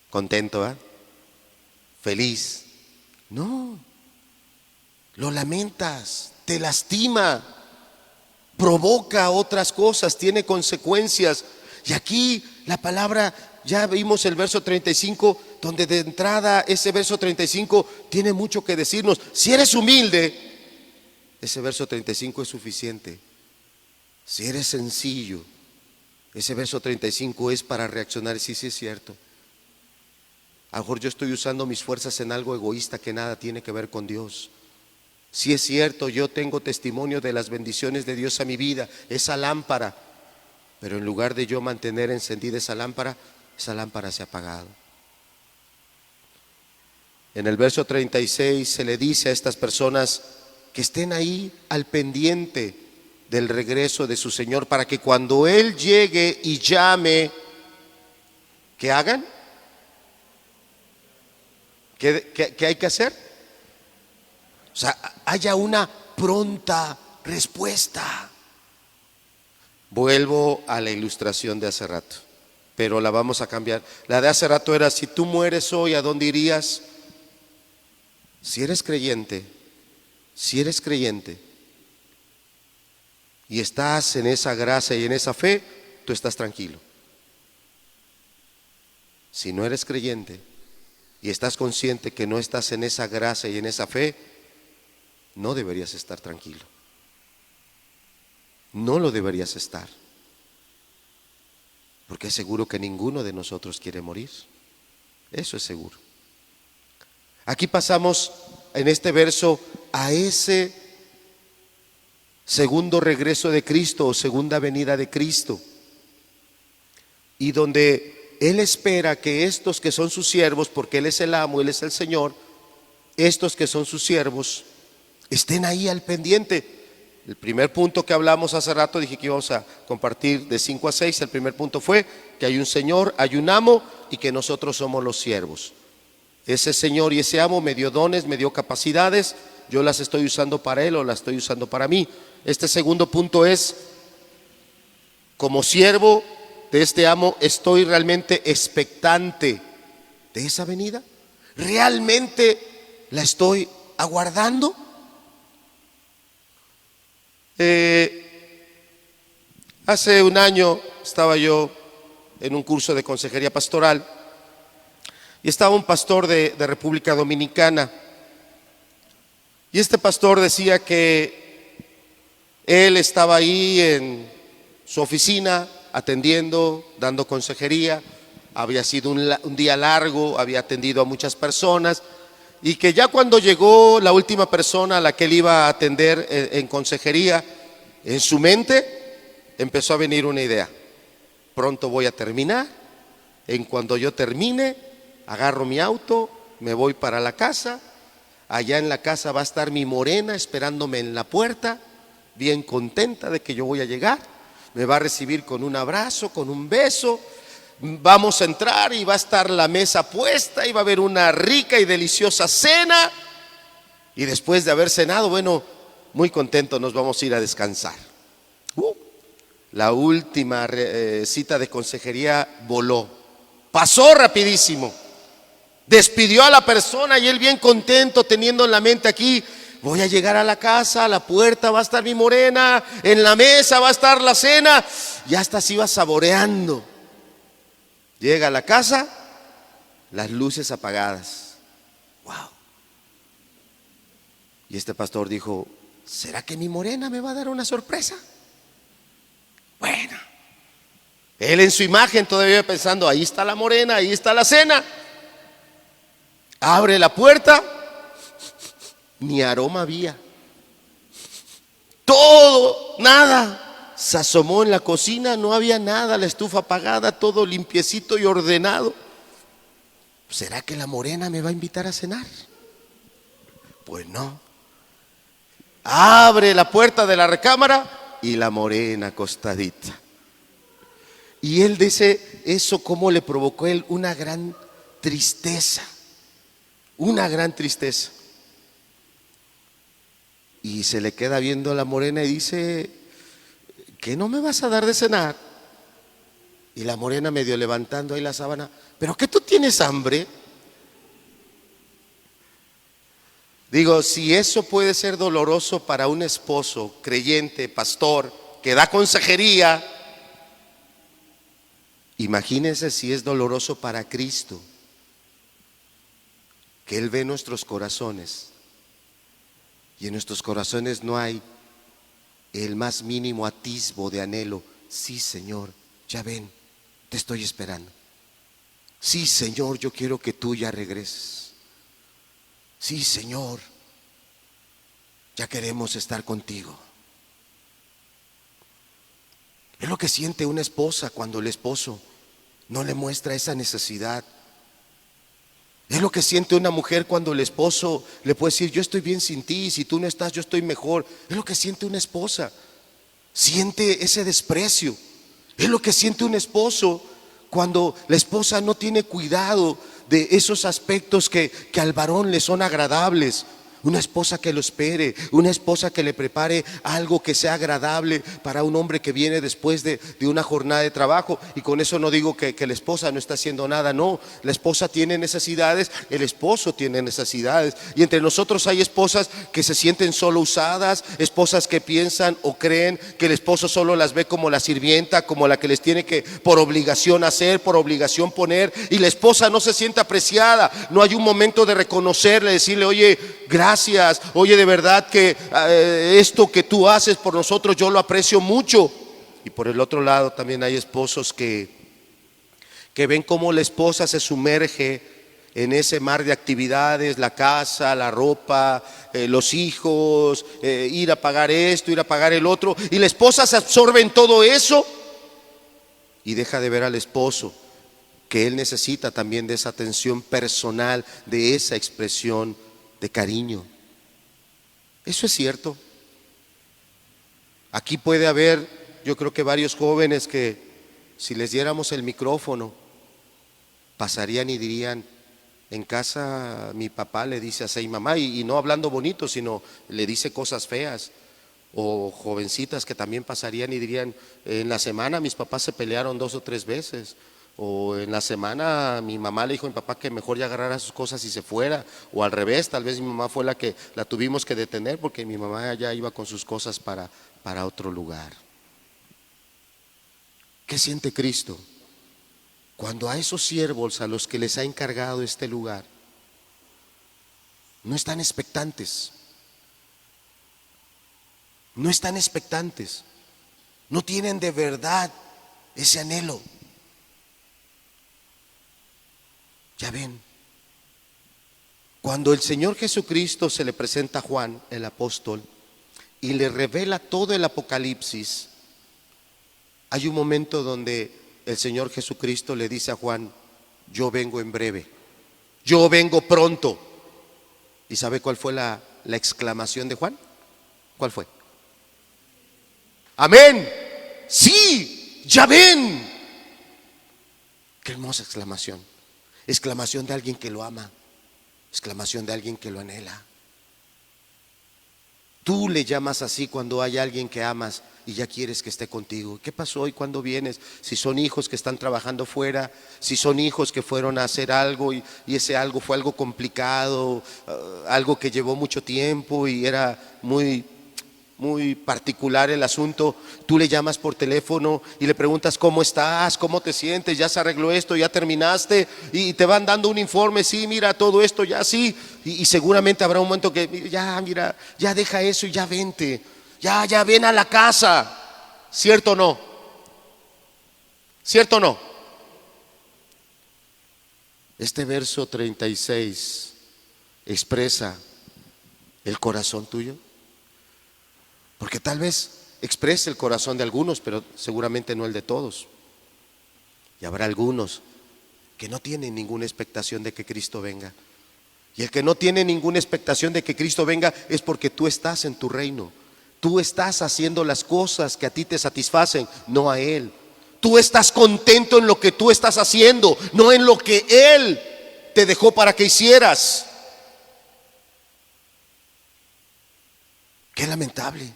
¿Contento, eh? ¿Feliz? No, lo lamentas, te lastima, provoca otras cosas, tiene consecuencias. Y aquí la palabra, ya vimos el verso 35, donde de entrada ese verso 35 tiene mucho que decirnos. Si eres humilde, ese verso 35 es suficiente. Si eres sencillo, ese verso 35 es para reaccionar. Sí, sí es cierto. A lo mejor yo estoy usando mis fuerzas en algo egoísta que nada tiene que ver con Dios. Sí es cierto, yo tengo testimonio de las bendiciones de Dios a mi vida, esa lámpara. Pero en lugar de yo mantener encendida esa lámpara se ha apagado. En el verso 36 se le dice a estas personas que estén ahí al pendiente del regreso de su Señor, para que cuando Él llegue y llame, ¿qué hagan? ¿Qué hay que hacer? O sea, haya una pronta respuesta. Vuelvo a la ilustración de hace rato, pero la vamos a cambiar. La de hace rato era: si tú mueres hoy, ¿a dónde irías? Si eres creyente y estás en esa gracia y en esa fe, tú estás tranquilo. Si no eres creyente y estás consciente que no estás en esa gracia y en esa fe, no deberías estar tranquilo. No lo deberías estar, porque es seguro que ninguno de nosotros quiere morir. Eso es seguro. Aquí pasamos en este verso a ese segundo regreso de Cristo o segunda venida de Cristo, y donde Él espera que estos que son sus siervos, porque Él es el amo, Él es el Señor, estos que son sus siervos estén ahí al pendiente. El primer punto que hablamos hace rato, dije que íbamos a compartir de 5 a 6. El primer punto fue que hay un Señor, hay un amo y que nosotros somos los siervos. Ese Señor y ese amo me dio dones, me dio capacidades, yo las estoy usando para Él o las estoy usando para mí. Este segundo punto es: como siervo de este amo, ¿estoy realmente expectante de esa venida? ¿Realmente la estoy aguardando? Hace un año estaba yo en un curso de consejería pastoral y estaba un pastor de República Dominicana, y este pastor decía que él estaba ahí en su oficina atendiendo, dando consejería. Había sido un día largo, había atendido a muchas personas, y que ya cuando llegó la última persona a la que él iba a atender en consejería, en su mente empezó a venir una idea: pronto voy a terminar, en cuando yo termine, agarro mi auto, me voy para la casa, allá en la casa va a estar mi morena esperándome en la puerta, bien contenta de que yo voy a llegar, me va a recibir con un abrazo, con un beso. Vamos a entrar y va a estar la mesa puesta y va a haber una rica y deliciosa cena, y después de haber cenado, bueno, muy contentos nos vamos a ir a descansar. La última cita de consejería voló, pasó rapidísimo, despidió a la persona y él bien contento, teniendo en la mente aquí: voy a llegar a la casa, a la puerta va a estar mi morena, en la mesa va a estar la cena, y hasta se iba saboreando. Llega a la casa, las luces apagadas. Wow. Y este pastor dijo: ¿será que mi morena me va a dar una sorpresa? Bueno, él en su imagen todavía pensando: ahí está la morena, ahí está la cena. Abre la puerta, ni aroma había. Todo, nada. Se asomó en la cocina, no había nada, la estufa apagada, todo limpiecito y ordenado. ¿Será que la morena me va a invitar a cenar? Pues no. Abre la puerta de la recámara y la morena acostadita. Y él dice eso, cómo le provocó a él una gran tristeza, una gran tristeza. Y se le queda viendo a la morena y dice: ¿qué no me vas a dar de cenar? Y la morena, medio levantando ahí la sábana: ¿pero qué, tú tienes hambre? Digo, si eso puede ser doloroso para un esposo creyente, pastor, que da consejería, imagínense si es doloroso para Cristo, que Él ve nuestros corazones y en nuestros corazones no hay el más mínimo atisbo de anhelo. Sí, Señor, ya ven, te estoy esperando. Sí, Señor, yo quiero que tú ya regreses. Sí, Señor, ya queremos estar contigo. Es lo que siente una esposa cuando el esposo no le muestra esa necesidad. Es lo que siente una mujer cuando el esposo le puede decir: yo estoy bien sin ti, si tú no estás yo estoy mejor. Es lo que siente una esposa. Siente ese desprecio. Es lo que siente un esposo cuando la esposa no tiene cuidado de esos aspectos que al varón le son agradables. Una esposa que lo espere, una esposa que le prepare algo que sea agradable para un hombre que viene después de una jornada de trabajo. Y con eso no digo que la esposa no está haciendo nada, no. La esposa tiene necesidades, el esposo tiene necesidades. Y entre nosotros hay esposas que se sienten solo usadas, esposas que piensan o creen que el esposo solo las ve como la sirvienta, como la que les tiene que por obligación hacer, por obligación poner. Y la esposa no se siente apreciada, no hay un momento de reconocerle, decirle: oye, gracias, oye, de verdad que esto que tú haces por nosotros yo lo aprecio mucho. Y por el otro lado también hay esposos que ven cómo la esposa se sumerge en ese mar de actividades: la casa, la ropa, los hijos, ir a pagar esto, ir a pagar el otro, y la esposa se absorbe en todo eso y deja de ver al esposo, que él necesita también de esa atención personal, de esa expresión de cariño. Eso es cierto. Aquí puede haber, yo creo que varios jóvenes que, si les diéramos el micrófono, pasarían y dirían: en casa mi papá le dice así, mamá, y no hablando bonito, sino le dice cosas feas. O jovencitas que también pasarían y dirían: en la semana mis papás se pelearon 2 o 3 veces. O en la semana mi mamá le dijo a mi papá que mejor ya agarrara sus cosas y se fuera. O al revés, tal vez mi mamá fue la que la tuvimos que detener porque mi mamá ya iba con sus cosas para otro lugar. ¿Qué siente Cristo cuando a esos siervos a los que les ha encargado este lugar no están expectantes? No están expectantes, no tienen de verdad ese anhelo. Ya ven, cuando el Señor Jesucristo se le presenta a Juan, el apóstol, y le revela todo el Apocalipsis, hay un momento donde el Señor Jesucristo le dice a Juan: yo vengo en breve, yo vengo pronto. ¿Y sabe cuál fue la exclamación de Juan? ¿Cuál fue? Amén, sí, ya ven. Qué hermosa exclamación. Exclamación de alguien que lo ama, exclamación de alguien que lo anhela. Tú le llamas así cuando hay alguien que amas y ya quieres que esté contigo. ¿Qué pasó hoy? ¿Cuándo vienes? Si son hijos que están trabajando fuera, si son hijos que fueron a hacer algo y ese algo fue algo complicado, algo que llevó mucho tiempo y era muy particular el asunto, tú le llamas por teléfono y le preguntas: ¿cómo estás? ¿Cómo te sientes? ¿Ya se arregló esto? ¿Ya terminaste? Y te van dando un informe: sí, mira, todo esto ya sí. Y seguramente habrá un momento que ya, mira, ya deja eso y ya vente, ya ven a la casa. ¿Cierto o no? ¿Cierto o no? Este verso 36 expresa el corazón tuyo. Porque tal vez exprese el corazón de algunos, pero seguramente no el de todos. Y habrá algunos que no tienen ninguna expectación de que Cristo venga. Y el que no tiene ninguna expectación de que Cristo venga es porque tú estás en tu reino. Tú estás haciendo las cosas que a ti te satisfacen, no a Él. Tú estás contento en lo que tú estás haciendo, no en lo que Él te dejó para que hicieras. Qué lamentable,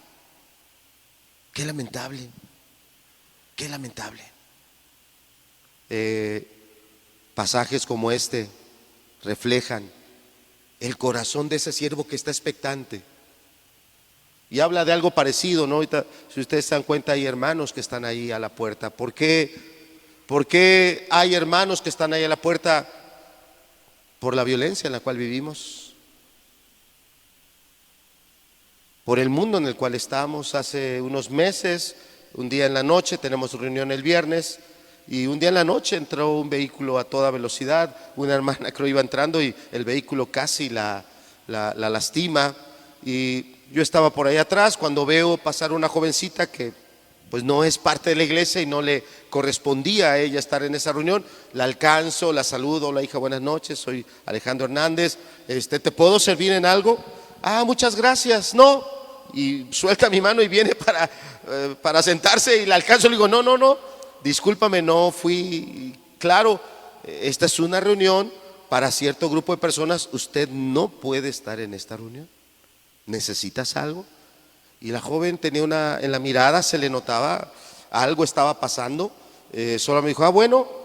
qué lamentable, qué lamentable. Pasajes como este reflejan el corazón de ese siervo que está expectante. Y habla de algo parecido, ¿no? Ahorita, si ustedes se dan cuenta, hay hermanos que están ahí a la puerta. ¿Por qué hay hermanos que están ahí a la puerta? Por la violencia en la cual vivimos, por el mundo en el cual estamos. Hace unos meses, un día en la noche, tenemos reunión el viernes, y un día en la noche entró un vehículo a toda velocidad. Una hermana creo iba entrando y el vehículo casi la lastima. Y yo estaba por ahí atrás cuando veo pasar una jovencita que pues no es parte de la iglesia y no le correspondía a ella estar en esa reunión. La alcanzo, la saludo: hola hija, buenas noches, soy Alejandro Hernández, ¿te puedo servir en algo? Ah, muchas gracias. No. Y suelta mi mano y viene para sentarse, y la alcanzo. Le digo: no, discúlpame, no fui claro, esta es una reunión para cierto grupo de personas, usted no puede estar en esta reunión. ¿Necesitas algo? Y la joven tenía en la mirada se le notaba algo estaba pasando. Solo me dijo: bueno.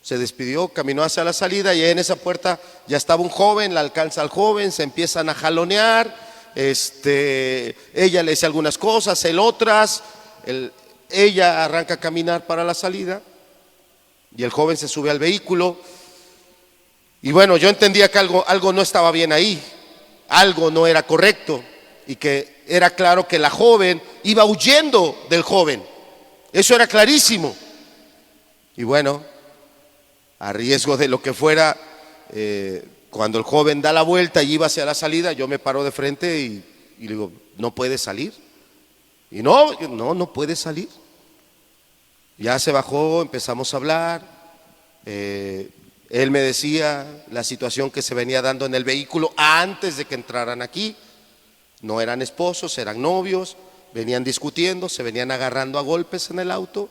Se despidió, caminó hacia la salida, y en esa puerta ya estaba un joven. La alcanza al joven, se empiezan a jalonear. Ella le dice algunas cosas, él otras. Ella arranca a caminar para la salida y el joven se sube al vehículo. Y bueno, yo entendía que algo no estaba bien ahí, algo no era correcto, y que era claro que la joven iba huyendo del joven. Eso era clarísimo. Y bueno, a riesgo de lo que fuera, cuando el joven da la vuelta y iba hacia la salida, yo me paro de frente y le digo: no puede salir. Y no puede salir. Ya se bajó, empezamos a hablar. Él me decía la situación que se venía dando en el vehículo antes de que entraran aquí. No eran esposos, eran novios, venían discutiendo, se venían agarrando a golpes en el auto.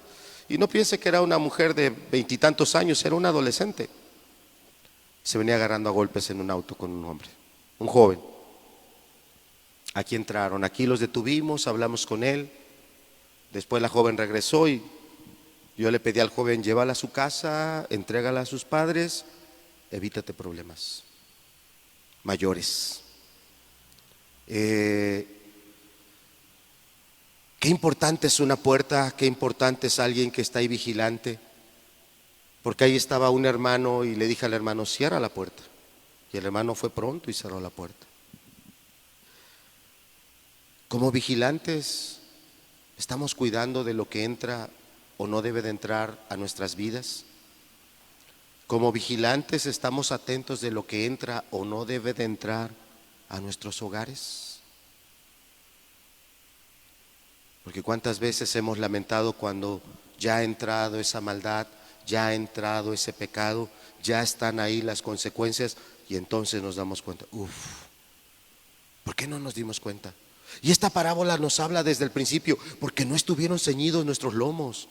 Y no piense que era una mujer de 20 y tantos años, era una adolescente. Se venía agarrando a golpes en un auto con un hombre, un joven. Aquí entraron, aquí los detuvimos, hablamos con él. Después la joven regresó y yo le pedí al joven: llévala a su casa, entrégala a sus padres, evítate problemas mayores. Qué importante es una puerta, qué importante es alguien que está ahí vigilante. Porque ahí estaba un hermano y le dije al hermano: cierra la puerta. Y el hermano fue pronto y cerró la puerta. Como vigilantes, ¿estamos cuidando de lo que entra o no debe de entrar a nuestras vidas? Como vigilantes, ¿estamos atentos de lo que entra o no debe de entrar a nuestros hogares? Porque cuántas veces hemos lamentado cuando ya ha entrado esa maldad, ya ha entrado ese pecado, ya están ahí las consecuencias, y entonces nos damos cuenta: ¿por qué no nos dimos cuenta? Y esta parábola nos habla desde el principio, porque no estuvieron ceñidos nuestros lomos.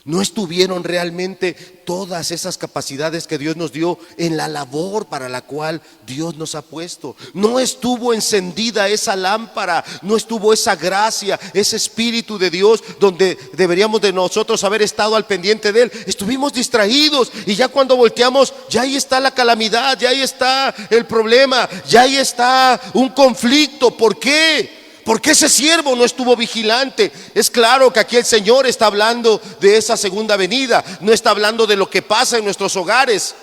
No estuvieron realmente todas esas capacidades que Dios nos dio en la labor para la cual Dios nos ha puesto. No estuvo encendida esa lámpara, no estuvo esa gracia, ese Espíritu de Dios donde deberíamos de nosotros haber estado al pendiente de Él. Estuvimos distraídos, y ya cuando volteamos, ya ahí está la calamidad, ya ahí está el problema, ya ahí está un conflicto. ¿Por qué? Porque ese siervo no estuvo vigilante. Es claro que aquí el Señor está hablando de esa segunda venida, no está hablando de lo que pasa en nuestros hogares.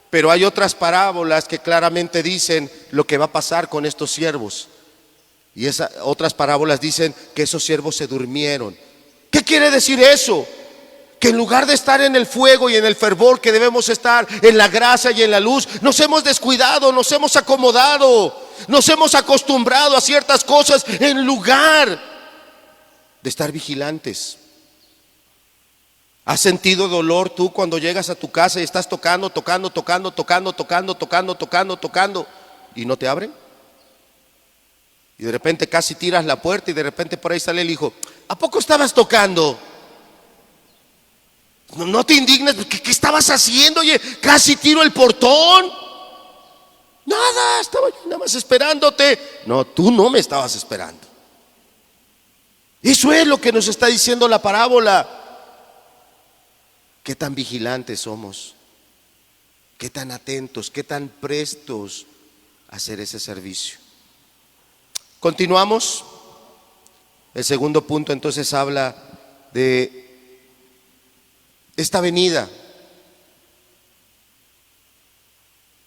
Pero hay otras parábolas que claramente dicen lo que va a pasar con estos siervos. Y esas otras parábolas dicen que esos siervos se durmieron. ¿Qué quiere decir eso? Que en lugar de estar en el fuego y en el fervor que debemos estar, en la gracia y en la luz, nos hemos descuidado, nos hemos acomodado, nos hemos acostumbrado a ciertas cosas en lugar de estar vigilantes. ¿Has sentido dolor tú cuando llegas a tu casa y estás tocando y no te abren? Y de repente casi tiras la puerta y de repente por ahí sale el hijo: ¿a poco estabas tocando? No te indignes. ¿Qué estabas haciendo? Oye, casi tiro el portón. Nada, estaba yo nada más esperándote. No, tú no me estabas esperando. Eso es lo que nos está diciendo la parábola. ¿Qué tan vigilantes somos? ¿Qué tan atentos? ¿Qué tan prestos a hacer ese servicio? Continuamos. El segundo punto entonces habla de esta venida.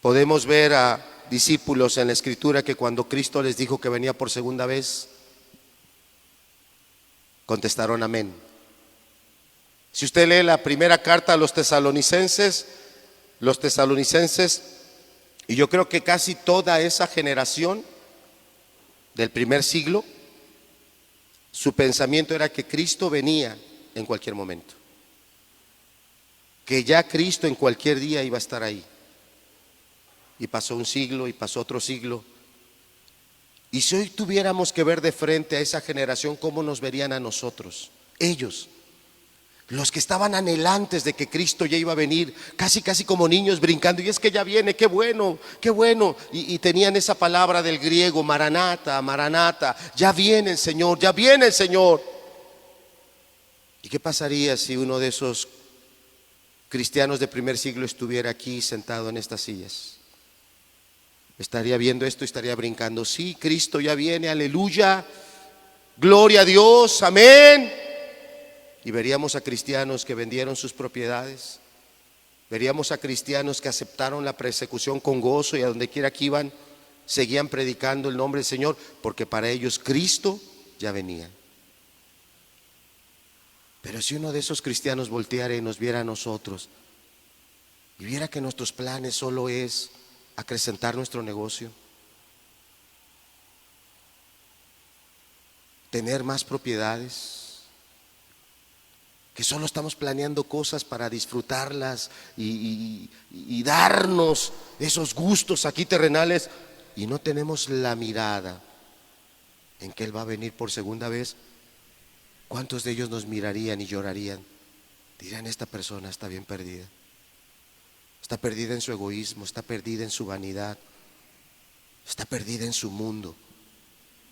Podemos ver a discípulos en la Escritura que cuando Cristo les dijo que venía por segunda vez, contestaron amén. Si usted lee la primera carta a los tesalonicenses, y yo creo que casi toda esa generación del primer siglo, su pensamiento era que Cristo venía en cualquier momento, que ya Cristo en cualquier día iba a estar ahí. Y pasó un siglo y pasó otro siglo. Y si hoy tuviéramos que ver de frente a esa generación, ¿cómo nos verían a nosotros? Ellos, los que estaban anhelantes de que Cristo ya iba a venir, casi como niños brincando, y es que ya viene, qué bueno, qué bueno. Y tenían esa palabra del griego, maranata, maranata, ya viene el Señor, ya viene el Señor. ¿Y qué pasaría si uno de esos cristianos de primer siglo estuviera aquí sentado en estas sillas? Estaría viendo esto y estaría brincando. Sí, Cristo ya viene, aleluya, gloria a Dios, amén. Y veríamos a cristianos que vendieron sus propiedades, veríamos a cristianos que aceptaron la persecución con gozo y a donde quiera que iban seguían predicando el nombre del Señor, porque para ellos Cristo ya venía. Pero si uno de esos cristianos volteara y nos viera a nosotros y viera que nuestros planes solo es acrecentar nuestro negocio, tener más propiedades, que solo estamos planeando cosas para disfrutarlas y darnos esos gustos aquí terrenales, y no tenemos la mirada en que Él va a venir por segunda vez, ¿cuántos de ellos nos mirarían y llorarían? Dirían, esta persona está bien perdida. Está perdida en su egoísmo, está perdida en su vanidad, está perdida en su mundo.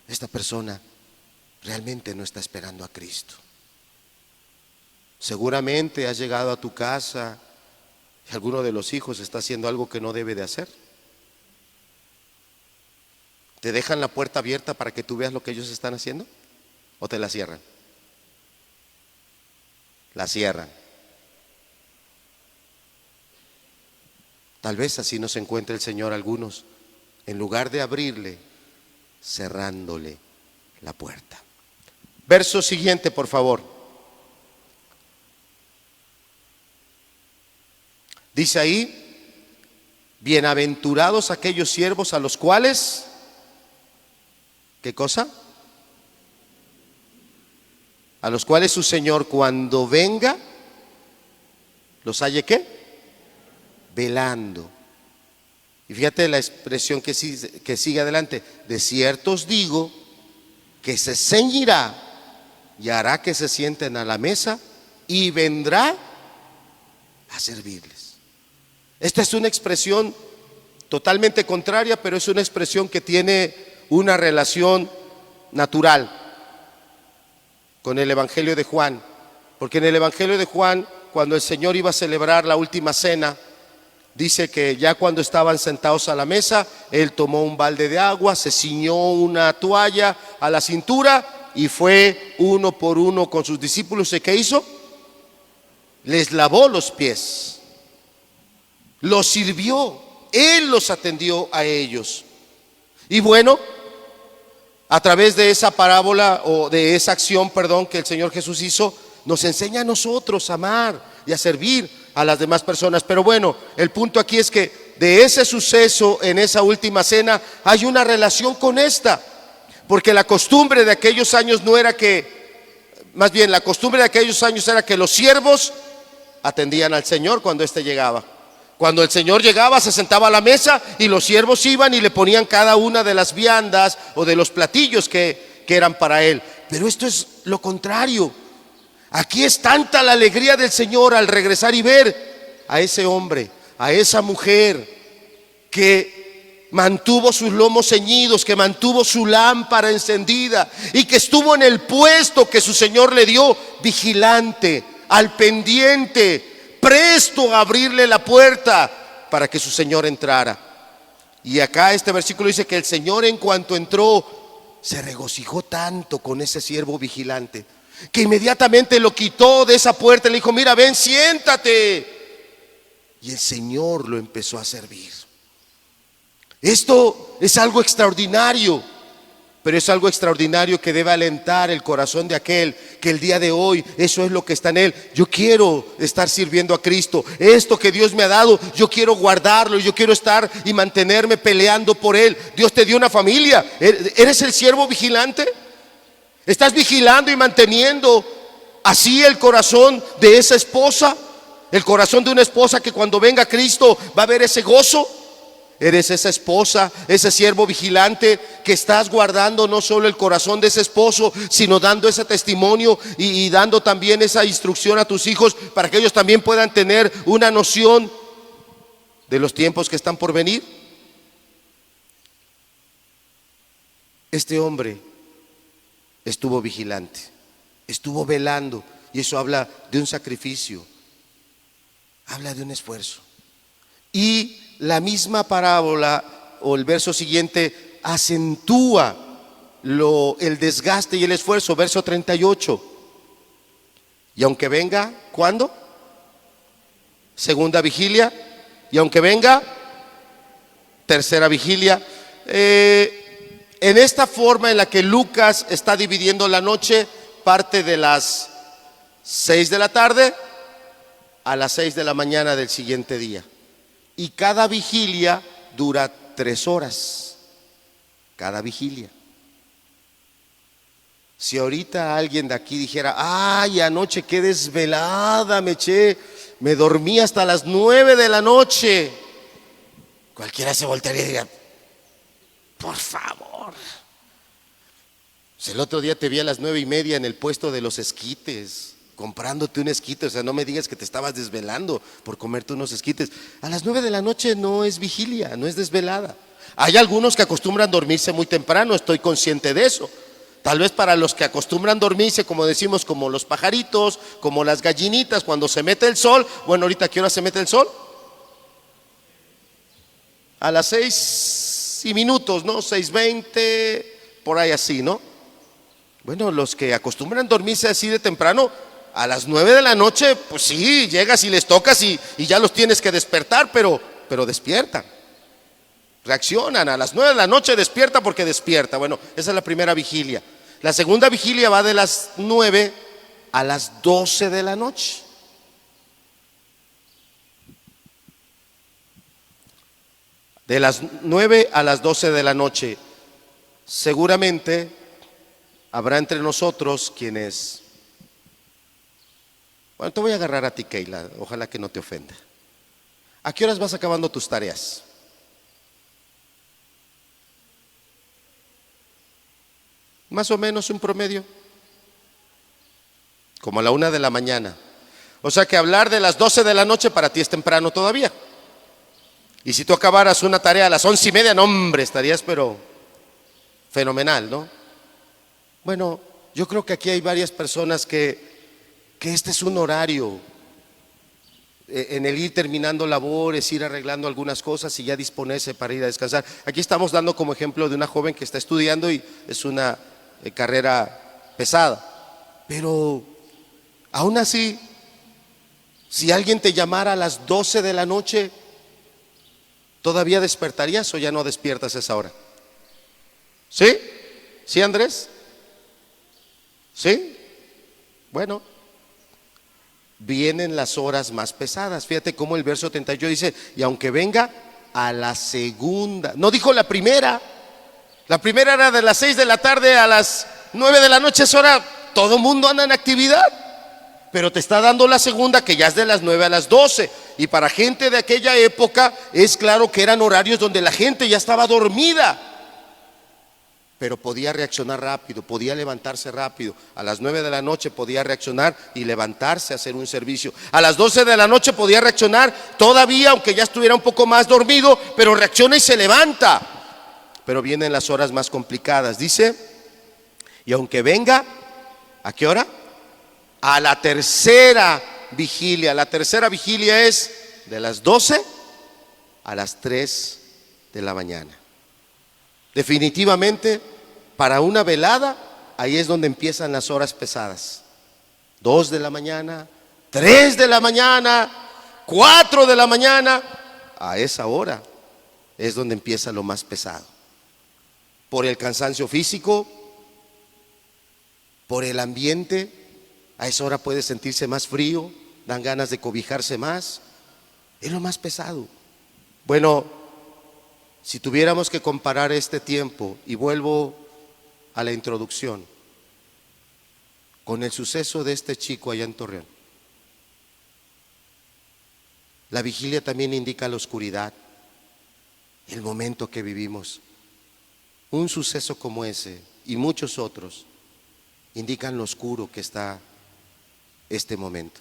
Esta persona realmente no está esperando a Cristo. Seguramente has llegado a tu casa y alguno de los hijos está haciendo algo que no debe de hacer. ¿Te dejan la puerta abierta para que tú veas lo que ellos están haciendo? ¿O te la cierran? La cierran. Tal vez así nos encuentre el Señor a algunos, en lugar de abrirle, cerrándole la puerta. Verso siguiente, por favor. Dice ahí, bienaventurados aquellos siervos a los cuales, ¿qué cosa? A los cuales su Señor cuando venga, los halle ¿qué? Velando. Y fíjate la expresión que sigue adelante. De cierto os digo que se ceñirá y hará que se sienten a la mesa y vendrá a servirles. Esta es una expresión totalmente contraria, pero es una expresión que tiene una relación natural con el Evangelio de Juan. Porque en el Evangelio de Juan, cuando el Señor iba a celebrar la última cena, dice que ya cuando estaban sentados a la mesa, Él tomó un balde de agua, se ciñó una toalla a la cintura y fue uno por uno con sus discípulos. ¿Y qué hizo? Les lavó los pies, los sirvió, Él los atendió a ellos. Y bueno, a través de esa parábola o de esa acción, que el Señor Jesús hizo, nos enseña a nosotros a amar y a servir a las demás personas. Pero bueno, el punto aquí es que de ese suceso en esa última cena hay una relación con esta, porque la costumbre de aquellos años no era la costumbre de aquellos años era que los siervos atendían al Señor cuando éste llegaba. Cuando el Señor llegaba, se sentaba a la mesa y los siervos iban y le ponían cada una de las viandas o de los platillos que eran para Él. Pero esto es lo contrario. Aquí es tanta la alegría del Señor al regresar y ver a ese hombre, a esa mujer que mantuvo sus lomos ceñidos, que mantuvo su lámpara encendida y que estuvo en el puesto que su Señor le dio, vigilante, al pendiente, presto a abrirle la puerta para que su Señor entrara. Y acá este versículo dice que el Señor, en cuanto entró, se regocijó tanto con ese siervo vigilante, que inmediatamente lo quitó de esa puerta y le dijo: mira, ven, siéntate. Y el Señor lo empezó a servir. Esto es algo extraordinario, pero es algo extraordinario que debe alentar el corazón de aquel que el día de hoy eso es lo que está en él. Yo quiero estar sirviendo a Cristo. Esto que Dios me ha dado, yo quiero guardarlo, yo quiero estar y mantenerme peleando por él. Dios te dio una familia. ¿Eres el siervo vigilante? ¿Estás vigilando y manteniendo así el corazón de esa esposa? El corazón de una esposa que cuando venga Cristo va a ver ese gozo. Eres esa esposa, ese siervo vigilante que estás guardando no solo el corazón de ese esposo, sino dando ese testimonio y dando también esa instrucción a tus hijos para que ellos también puedan tener una noción de los tiempos que están por venir. Este hombre estuvo vigilante, estuvo velando, y eso habla de un sacrificio, habla de un esfuerzo. Y la misma parábola o el verso siguiente acentúa el desgaste y el esfuerzo. Verso 38. Y aunque venga, ¿cuándo? Segunda vigilia. Y aunque venga, tercera vigilia. En esta forma en la que Lucas está dividiendo la noche, parte de las 6 de la tarde a las 6 de la mañana del siguiente día. Y cada vigilia dura 3 horas. Cada vigilia. Si ahorita alguien de aquí dijera: ay, anoche qué desvelada me eché, me dormí hasta las 9 de la noche, cualquiera se voltearía y diría: por favor. Pues el otro día te vi a las 9:30 en el puesto de los esquites, comprándote un esquite. O sea, no me digas que te estabas desvelando por comerte unos esquites. A las 9 de la noche no es vigilia, no es desvelada. Hay algunos que acostumbran dormirse muy temprano, estoy consciente de eso. Tal vez para los que acostumbran dormirse, como decimos, como los pajaritos, como las gallinitas, cuando se mete el sol. Bueno, ahorita, ¿a qué hora se mete el sol? A las 6:00, ¿no? 6:20, por ahí así, ¿no? Bueno, los que acostumbran dormirse así de temprano, a las 9 de la noche, pues sí, llegas y les tocas y ya los tienes que despertar, pero despiertan, reaccionan. A las 9 de la noche despierta porque despierta. Bueno, esa es la primera vigilia. La segunda vigilia va de las 9 a las 12 de la noche. De las 9 a las 12 de la noche. Seguramente habrá entre nosotros quienes... Bueno, te voy a agarrar a ti, Keila, ojalá que no te ofenda. ¿A qué horas vas acabando tus tareas? Más o menos un promedio. Como a la 1 de la mañana. O sea que hablar de las 12 de la noche para ti es temprano todavía. Y si tú acabaras una tarea a las 11:30, no, hombre, estarías pero fenomenal, ¿no? Bueno, yo creo que aquí hay varias personas que este es un horario en el ir terminando labores, ir arreglando algunas cosas y ya disponerse para ir a descansar. Aquí estamos dando como ejemplo de una joven que está estudiando y es una carrera pesada. Pero aún así, si alguien te llamara a las 12 de la noche, ¿todavía despertarías o ya no despiertas a esa hora? ¿Sí? ¿Sí, Andrés? ¿Sí? Bueno, vienen las horas más pesadas. Fíjate cómo el verso 38 dice: y aunque venga a la segunda. No dijo la primera. La primera era de las 6 de la tarde a las 9 de la noche. Es hora, todo mundo anda en actividad. Pero te está dando la segunda, que ya es de las 9 a las 12. Y para gente de aquella época es claro que eran horarios donde la gente ya estaba dormida. pero podía reaccionar rápido, podía levantarse rápido. A las 9 de la noche podía reaccionar y levantarse a hacer un servicio. A las 12 de la noche podía reaccionar todavía, aunque ya estuviera un poco más dormido, pero reacciona y se levanta. Pero vienen las horas más complicadas. Dice, y aunque venga, ¿a qué hora? A la tercera vigilia. La tercera vigilia es de las 12 a las 3 de la mañana. Definitivamente, para una velada, ahí es donde empiezan las horas pesadas. 2 de la mañana, 3 de la mañana, 4 de la mañana. A esa hora es donde empieza lo más pesado. Por el cansancio físico, por el ambiente. A esa hora puede sentirse más frío, dan ganas de cobijarse más. Es lo más pesado. Bueno, si tuviéramos que comparar este tiempo, y vuelvo a la introducción, con el suceso de este chico allá en Torreón, la vigilia también indica la oscuridad, el momento que vivimos. Un suceso como ese y muchos otros indican lo oscuro que está este momento,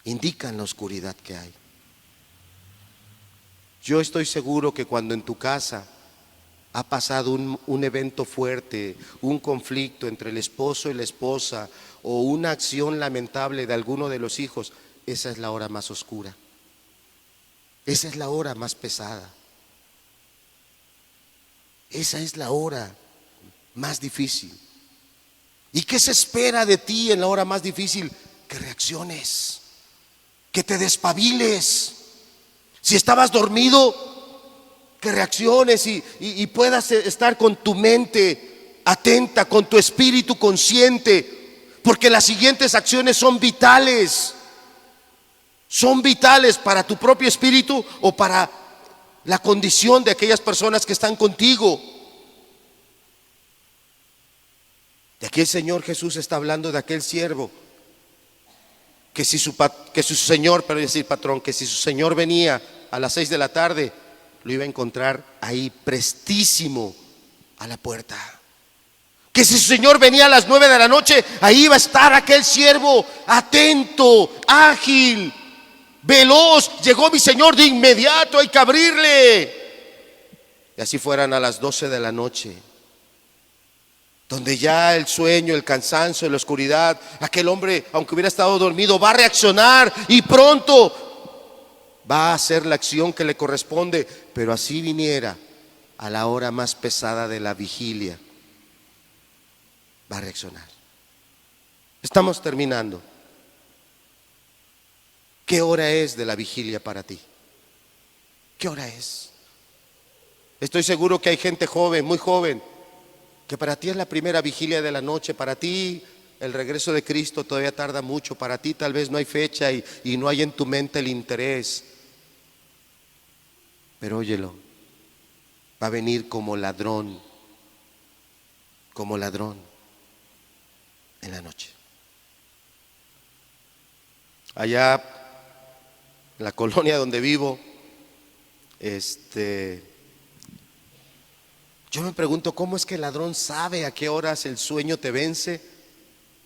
indican la oscuridad que hay. Yo estoy seguro que cuando en tu casa ha pasado un evento fuerte, un conflicto entre el esposo y la esposa, o una acción lamentable de alguno de los hijos, esa es la hora más oscura, esa es la hora más pesada, esa es la hora más difícil. ¿Y qué se espera de ti en la hora más difícil? Que reacciones, que te despabiles. Si estabas dormido, que reacciones y puedas estar con tu mente atenta, con tu espíritu consciente, porque las siguientes acciones son vitales para tu propio espíritu o para la condición de aquellas personas que están contigo. De aquí el Señor Jesús está hablando de aquel siervo que si su señor, pero decir patrón, que si su señor venía a las 6 de la tarde, lo iba a encontrar ahí prestísimo a la puerta. Que si su señor venía a las 9 de la noche, ahí iba a estar aquel siervo atento, ágil, veloz. Llegó mi señor de inmediato, hay que abrirle. Y así fueran a las 12 de la noche, donde ya el sueño, el cansancio, la oscuridad, aquel hombre, aunque hubiera estado dormido, va a reaccionar y pronto va a hacer la acción que le corresponde. Pero así viniera a la hora más pesada de la vigilia, va a reaccionar. Estamos terminando. ¿Qué hora es de la vigilia para ti? ¿Qué hora es? Estoy seguro que hay gente joven, muy joven, que para ti es la primera vigilia de la noche. Para ti el regreso de Cristo todavía tarda mucho. Para ti tal vez no hay fecha y no hay en tu mente el interés. Pero óyelo, va a venir como ladrón en la noche. Allá en la colonia donde vivo, yo me pregunto cómo es que el ladrón sabe a qué horas el sueño te vence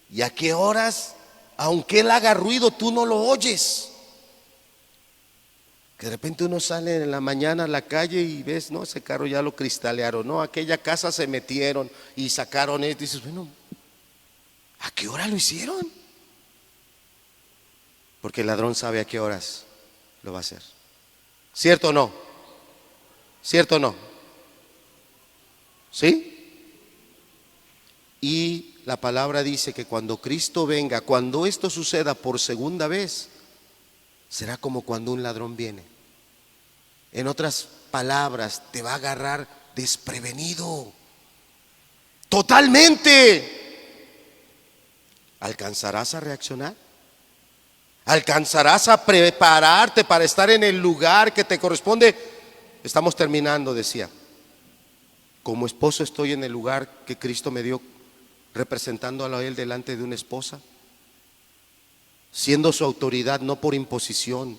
y a qué horas, aunque él haga ruido, tú no lo oyes. Que de repente uno sale en la mañana a la calle y ves, no, ese carro ya lo cristalearon, no, aquella casa se metieron y sacaron esto. Y dices, bueno, ¿a qué hora lo hicieron? Porque el ladrón sabe a qué horas lo va a hacer. ¿Cierto o no? ¿Cierto o no? ¿Sí? Y la palabra dice que cuando Cristo venga, cuando esto suceda por segunda vez, será como cuando un ladrón viene. En otras palabras, te va a agarrar desprevenido. Totalmente. ¿Alcanzarás a reaccionar? ¿Alcanzarás a prepararte para estar en el lugar que te corresponde? Estamos terminando, decía. Como esposo estoy en el lugar que Cristo me dio, representándolo a Él delante de una esposa, siendo su autoridad no por imposición,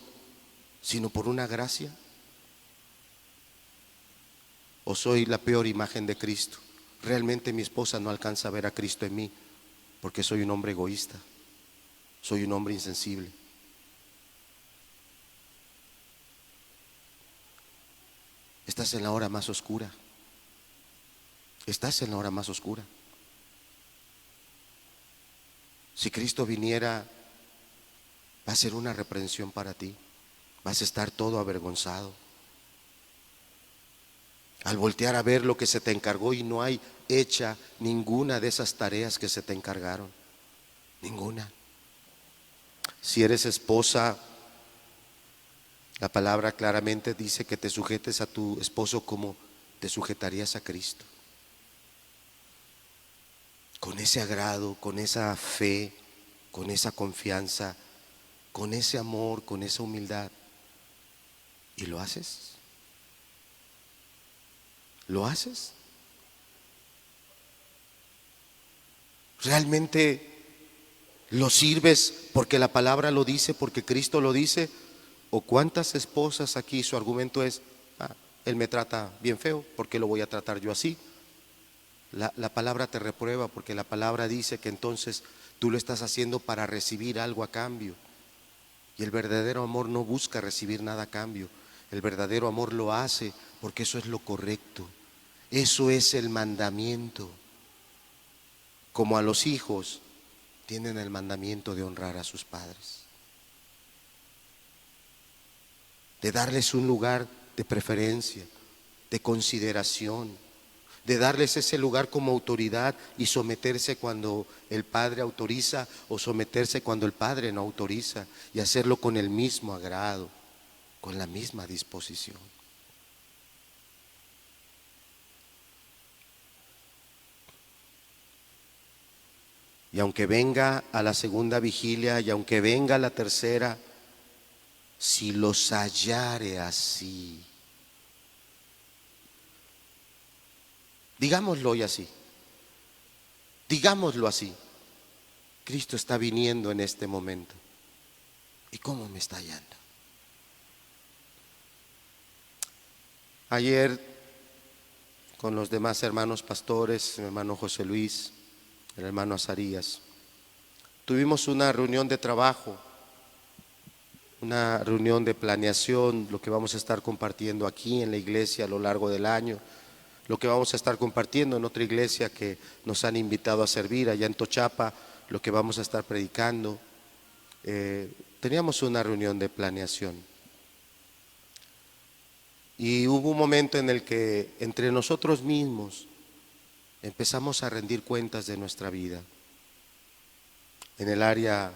sino por una gracia. ¿O soy la peor imagen de Cristo? realmente mi esposa no alcanza a ver a Cristo en mí porque soy un hombre egoísta, soy un hombre insensible. Estás en la hora más oscura. Estás en la hora más oscura. Si Cristo viniera, va a ser una reprensión para ti. Vas a estar todo avergonzado. Al voltear a ver lo que se te encargó y no hay hecha ninguna de esas tareas que se te encargaron. Ninguna. Si eres esposa, la palabra claramente dice que te sujetes a tu esposo como te sujetarías a Cristo. Con ese agrado, con esa fe, con esa confianza, con ese amor, con esa humildad. ¿Y lo haces? ¿Lo haces? ¿Realmente lo sirves porque la palabra lo dice, porque Cristo lo dice? ¿O cuántas esposas aquí su argumento es, él me trata bien feo, ¿por qué lo voy a tratar yo así? La palabra te reprueba porque la palabra dice que entonces tú lo estás haciendo para recibir algo a cambio. Y el verdadero amor no busca recibir nada a cambio. El verdadero amor lo hace porque eso es lo correcto. Eso es el mandamiento. Como a los hijos tienen el mandamiento de honrar a sus padres, de darles un lugar de preferencia, de consideración, de darles ese lugar como autoridad y someterse cuando el padre autoriza o someterse cuando el padre no autoriza y hacerlo con el mismo agrado, con la misma disposición. Y aunque venga a la segunda vigilia y aunque venga a la tercera, si los hallare así, digámoslo hoy así, digámoslo así, Cristo está viniendo en este momento. ¿Y cómo me está hallando? Ayer con los demás hermanos pastores, el hermano José Luis, el hermano Azarías, tuvimos una reunión de trabajo, una reunión de planeación, lo que vamos a estar compartiendo aquí en la iglesia a lo largo del año, lo que vamos a estar compartiendo en otra iglesia que nos han invitado a servir allá en Tochapa, lo que vamos a estar predicando. Teníamos una reunión de planeación y hubo un momento en el que entre nosotros mismos empezamos a rendir cuentas de nuestra vida en el área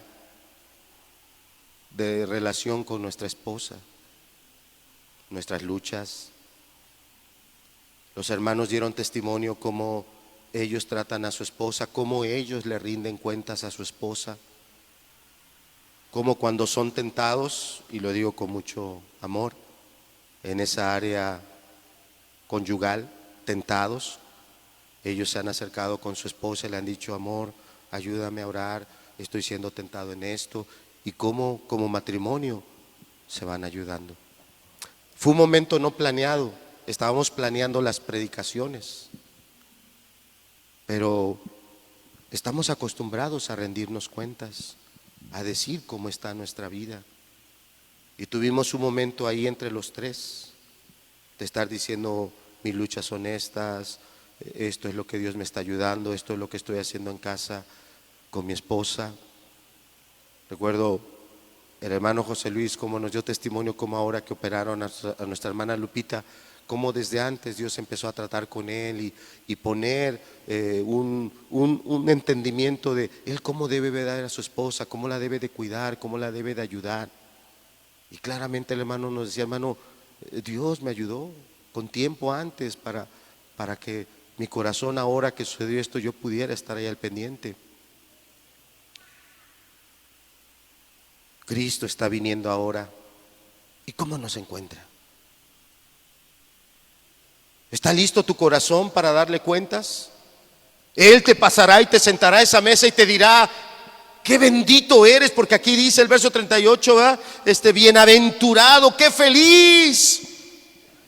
de relación con nuestra esposa, nuestras luchas. Los hermanos dieron testimonio cómo ellos tratan a su esposa, cómo ellos le rinden cuentas a su esposa, cómo cuando son tentados, y lo digo con mucho amor, en esa área conyugal, tentados, ellos se han acercado con su esposa y le han dicho, amor, ayúdame a orar, estoy siendo tentado en esto, y cómo como matrimonio se van ayudando. Fue un momento no planeado, estábamos planeando las predicaciones, pero estamos acostumbrados a rendirnos cuentas, a decir cómo está nuestra vida. Y tuvimos un momento ahí entre los tres de estar diciendo, mis luchas son estas, esto es lo que Dios me está ayudando, esto es lo que estoy haciendo en casa con mi esposa. Recuerdo el hermano José Luis cómo nos dio testimonio, cómo ahora que operaron a nuestra hermana Lupita, cómo desde antes Dios empezó a tratar con él y poner un entendimiento de él cómo debe dar a su esposa, cómo la debe de cuidar, cómo la debe de ayudar. Y claramente el hermano nos decía, hermano, Dios me ayudó con tiempo antes para que mi corazón, ahora que sucedió esto, yo pudiera estar ahí al pendiente. Cristo está viniendo ahora. ¿Y cómo nos encuentra? ¿Está listo tu corazón para darle cuentas? Él te pasará y te sentará a esa mesa y te dirá, qué bendito eres, porque aquí dice el verso 38, ¿verdad? Bienaventurado, qué feliz.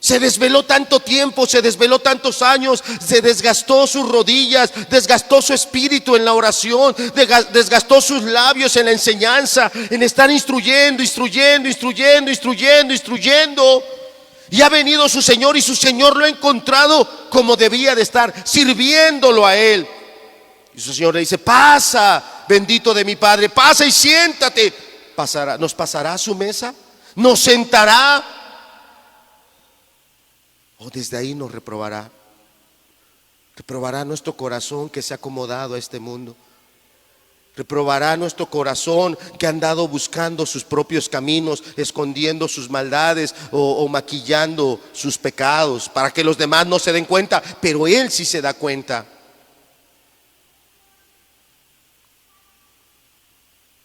Se desveló tanto tiempo, se desveló tantos años, se desgastó sus rodillas, desgastó su espíritu en la oración, desgastó sus labios en la enseñanza, en estar instruyendo. Y ha venido su Señor y su Señor lo ha encontrado como debía de estar, sirviéndolo a Él. Y su Señor le dice: pasa, bendito de mi Padre, pasa y siéntate. ¿Nos pasará a su mesa? ¿Nos sentará? O desde ahí nos reprobará. Reprobará nuestro corazón que se ha acomodado a este mundo. Reprobará nuestro corazón que ha andado buscando sus propios caminos, escondiendo sus maldades o maquillando sus pecados para que los demás no se den cuenta, pero Él sí se da cuenta.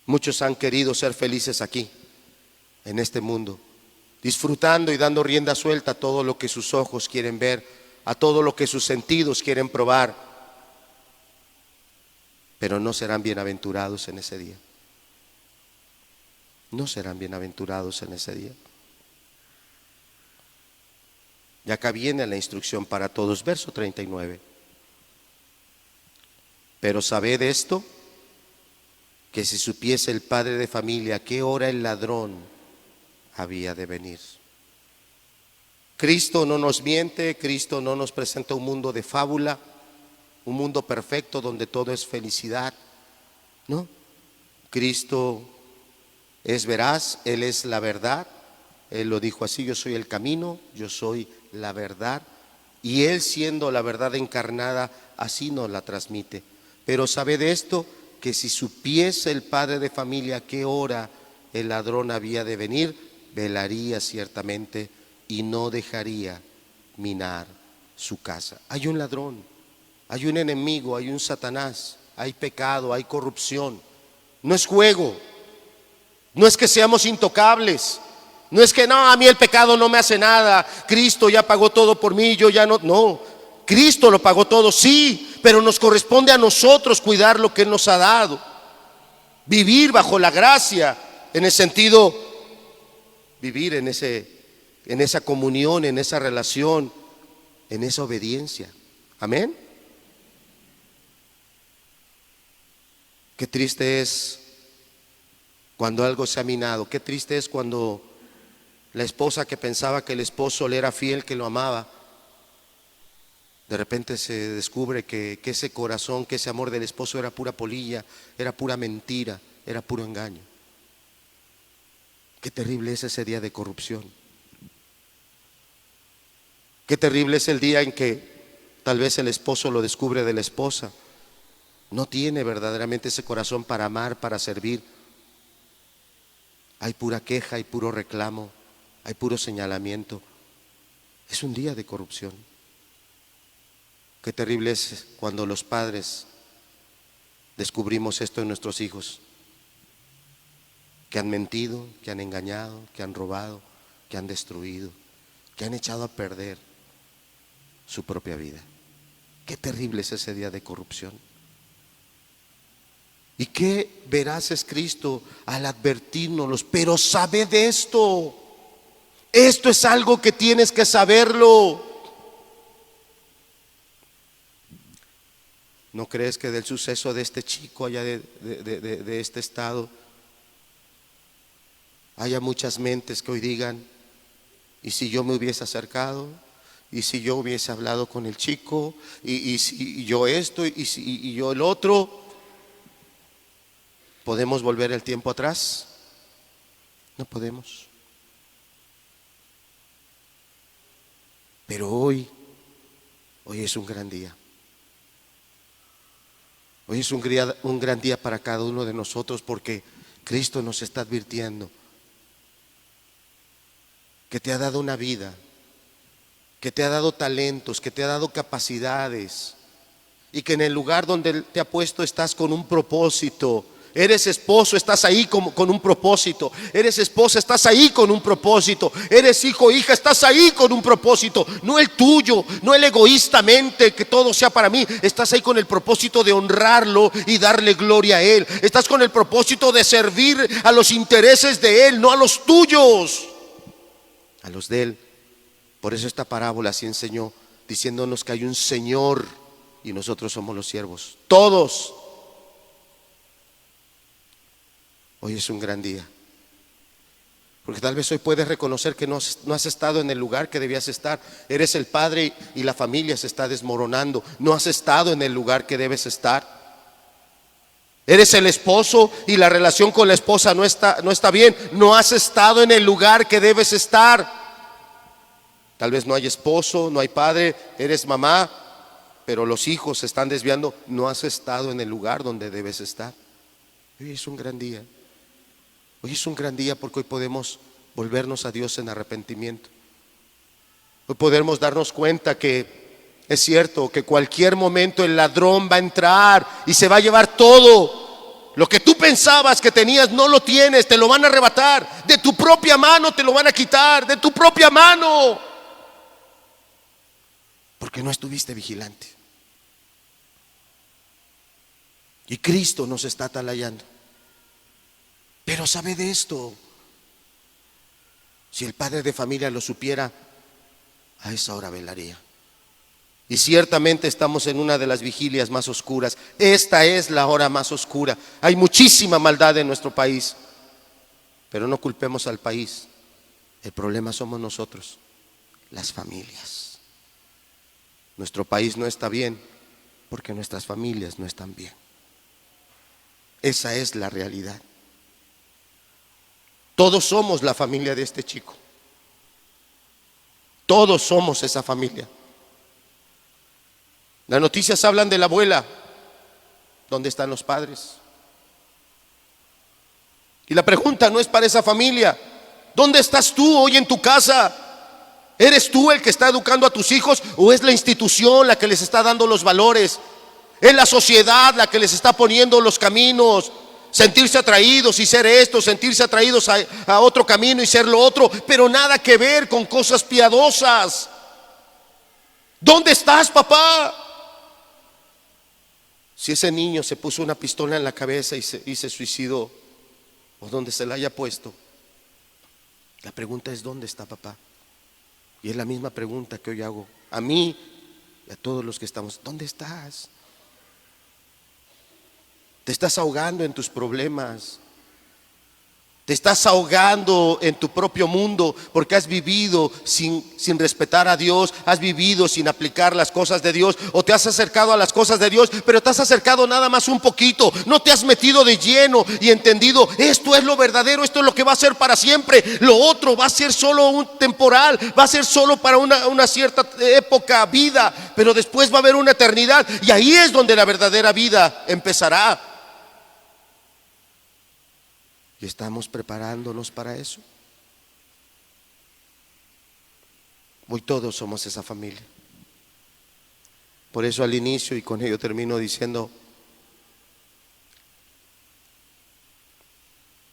Muchos han querido ser felices aquí, en este mundo, disfrutando y dando rienda suelta a todo lo que sus ojos quieren ver, a todo lo que sus sentidos quieren probar, pero no serán bienaventurados en ese día. No serán bienaventurados en ese día. Y acá viene la instrucción para todos, verso 39. Pero sabed esto, que si supiese el padre de familia a qué hora el ladrón había de venir. Cristo no nos miente, Cristo no nos presenta un mundo de fábula, un mundo perfecto donde todo es felicidad. No, Cristo es veraz, Él es la verdad. Él lo dijo así: yo soy el camino, yo soy la verdad. Y Él, siendo la verdad encarnada, así nos la transmite. Pero sabed esto, que si supiese el padre de familia a qué hora el ladrón había de venir, velaría ciertamente y no dejaría minar su casa. Hay un ladrón, hay un enemigo, hay un Satanás, hay pecado, hay corrupción. No es juego, no es que seamos intocables, no es que no, a mí el pecado no me hace nada, Cristo ya pagó todo por mí, yo ya no. No, Cristo lo pagó todo, sí, pero nos corresponde a nosotros cuidar lo que Él nos ha dado, vivir bajo la gracia, en el sentido, vivir en esa comunión, en esa relación, en esa obediencia. Amén. Qué triste es cuando algo se ha minado. Qué triste es cuando la esposa que pensaba que el esposo le era fiel, que lo amaba, de repente se descubre que ese corazón, que ese amor del esposo era pura polilla, era pura mentira, era puro engaño. Qué terrible es ese día de corrupción. Qué terrible es el día en que tal vez el esposo lo descubre de la esposa. No tiene verdaderamente ese corazón para amar, para servir. Hay pura queja, hay puro reclamo, hay puro señalamiento. Es un día de corrupción. Qué terrible es cuando los padres descubrimos esto en nuestros hijos, que han mentido, que han engañado, que han robado, que han destruido, que han echado a perder su propia vida. Qué terrible es ese día de corrupción. Y qué veraz es Cristo al advertirnos: pero sabed esto, esto es algo que tienes que saberlo. ¿No crees que del suceso de este chico allá de este estado haya muchas mentes que hoy digan: ¿y si yo me hubiese acercado? ¿Y si yo hubiese hablado con el chico? ¿Y si yo esto? ¿Y yo el otro? ¿Podemos volver el tiempo atrás? No podemos. Pero hoy es un gran día. Hoy es un gran día para cada uno de nosotros, porque Cristo nos está advirtiendo que te ha dado una vida, que te ha dado talentos, que te ha dado capacidades, y que en el lugar donde Él te ha puesto estás con un propósito. Eres esposo, estás ahí con un propósito. Eres esposa, estás ahí con un propósito. Eres hijo, hija, estás ahí con un propósito. No el tuyo, no el egoístamente, que todo sea para mí. Estás ahí con el propósito de honrarlo y darle gloria a Él. Estás con el propósito de servir a los intereses de Él, no a los tuyos, a los de Él. Por eso esta parábola así enseñó, diciéndonos que hay un Señor y nosotros somos los siervos. Todos. Hoy es un gran día. Porque tal vez hoy puedes reconocer que no has estado en el lugar que debías estar. Eres el padre y la familia se está desmoronando. No has estado en el lugar que debes estar. Eres el esposo y la relación con la esposa no está bien. No has estado en el lugar que debes estar. Tal vez no hay esposo, no hay padre, eres mamá, pero los hijos se están desviando. No has estado en el lugar donde debes estar. Hoy es un gran día. Hoy es un gran día porque hoy podemos volvernos a Dios en arrepentimiento. Hoy podemos darnos cuenta que es cierto que cualquier momento el ladrón va a entrar y se va a llevar todo. Lo que tú pensabas que tenías no lo tienes, te lo van a arrebatar. De tu propia mano te lo van a quitar, de tu propia mano. Porque no estuviste vigilante. Y Cristo nos está atalayando. Pero sabe de esto. Si el padre de familia lo supiera, a esa hora velaría. Y ciertamente estamos en una de las vigilias más oscuras. Esta es la hora más oscura. Hay muchísima maldad en nuestro país. Pero no culpemos al país. El problema somos nosotros, las familias. Nuestro país no está bien porque nuestras familias no están bien. Esa es la realidad. Todos somos la familia de este chico. Todos somos esa familia. Las noticias hablan de la abuela. ¿Dónde están los padres? Y la pregunta no es para esa familia. ¿Dónde estás tú hoy en tu casa? ¿Eres tú el que está educando a tus hijos o es la institución la que les está dando los valores? ¿Es la sociedad la que les está poniendo los caminos? Sentirse atraídos y ser esto, sentirse atraídos a otro camino y ser lo otro, pero nada que ver con cosas piadosas. ¿Dónde estás, papá? Si ese niño se puso una pistola en la cabeza y se suicidó, o donde se la haya puesto, la pregunta es: ¿dónde está papá? Y es la misma pregunta que hoy hago a mí y a todos los que estamos. ¿Dónde estás? Te estás ahogando en tus problemas. Te estás ahogando en tu propio mundo porque has vivido sin respetar a Dios, has vivido sin aplicar las cosas de Dios, o te has acercado a las cosas de Dios, pero te has acercado nada más un poquito, no te has metido de lleno y entendido: esto es lo verdadero, esto es lo que va a ser para siempre, lo otro va a ser solo un temporal, va a ser solo para una cierta época, vida, pero después va a haber una eternidad y ahí es donde la verdadera vida empezará. ¿Y estamos preparándonos para eso? Hoy todos somos esa familia. Por eso al inicio, y con ello termino diciendo,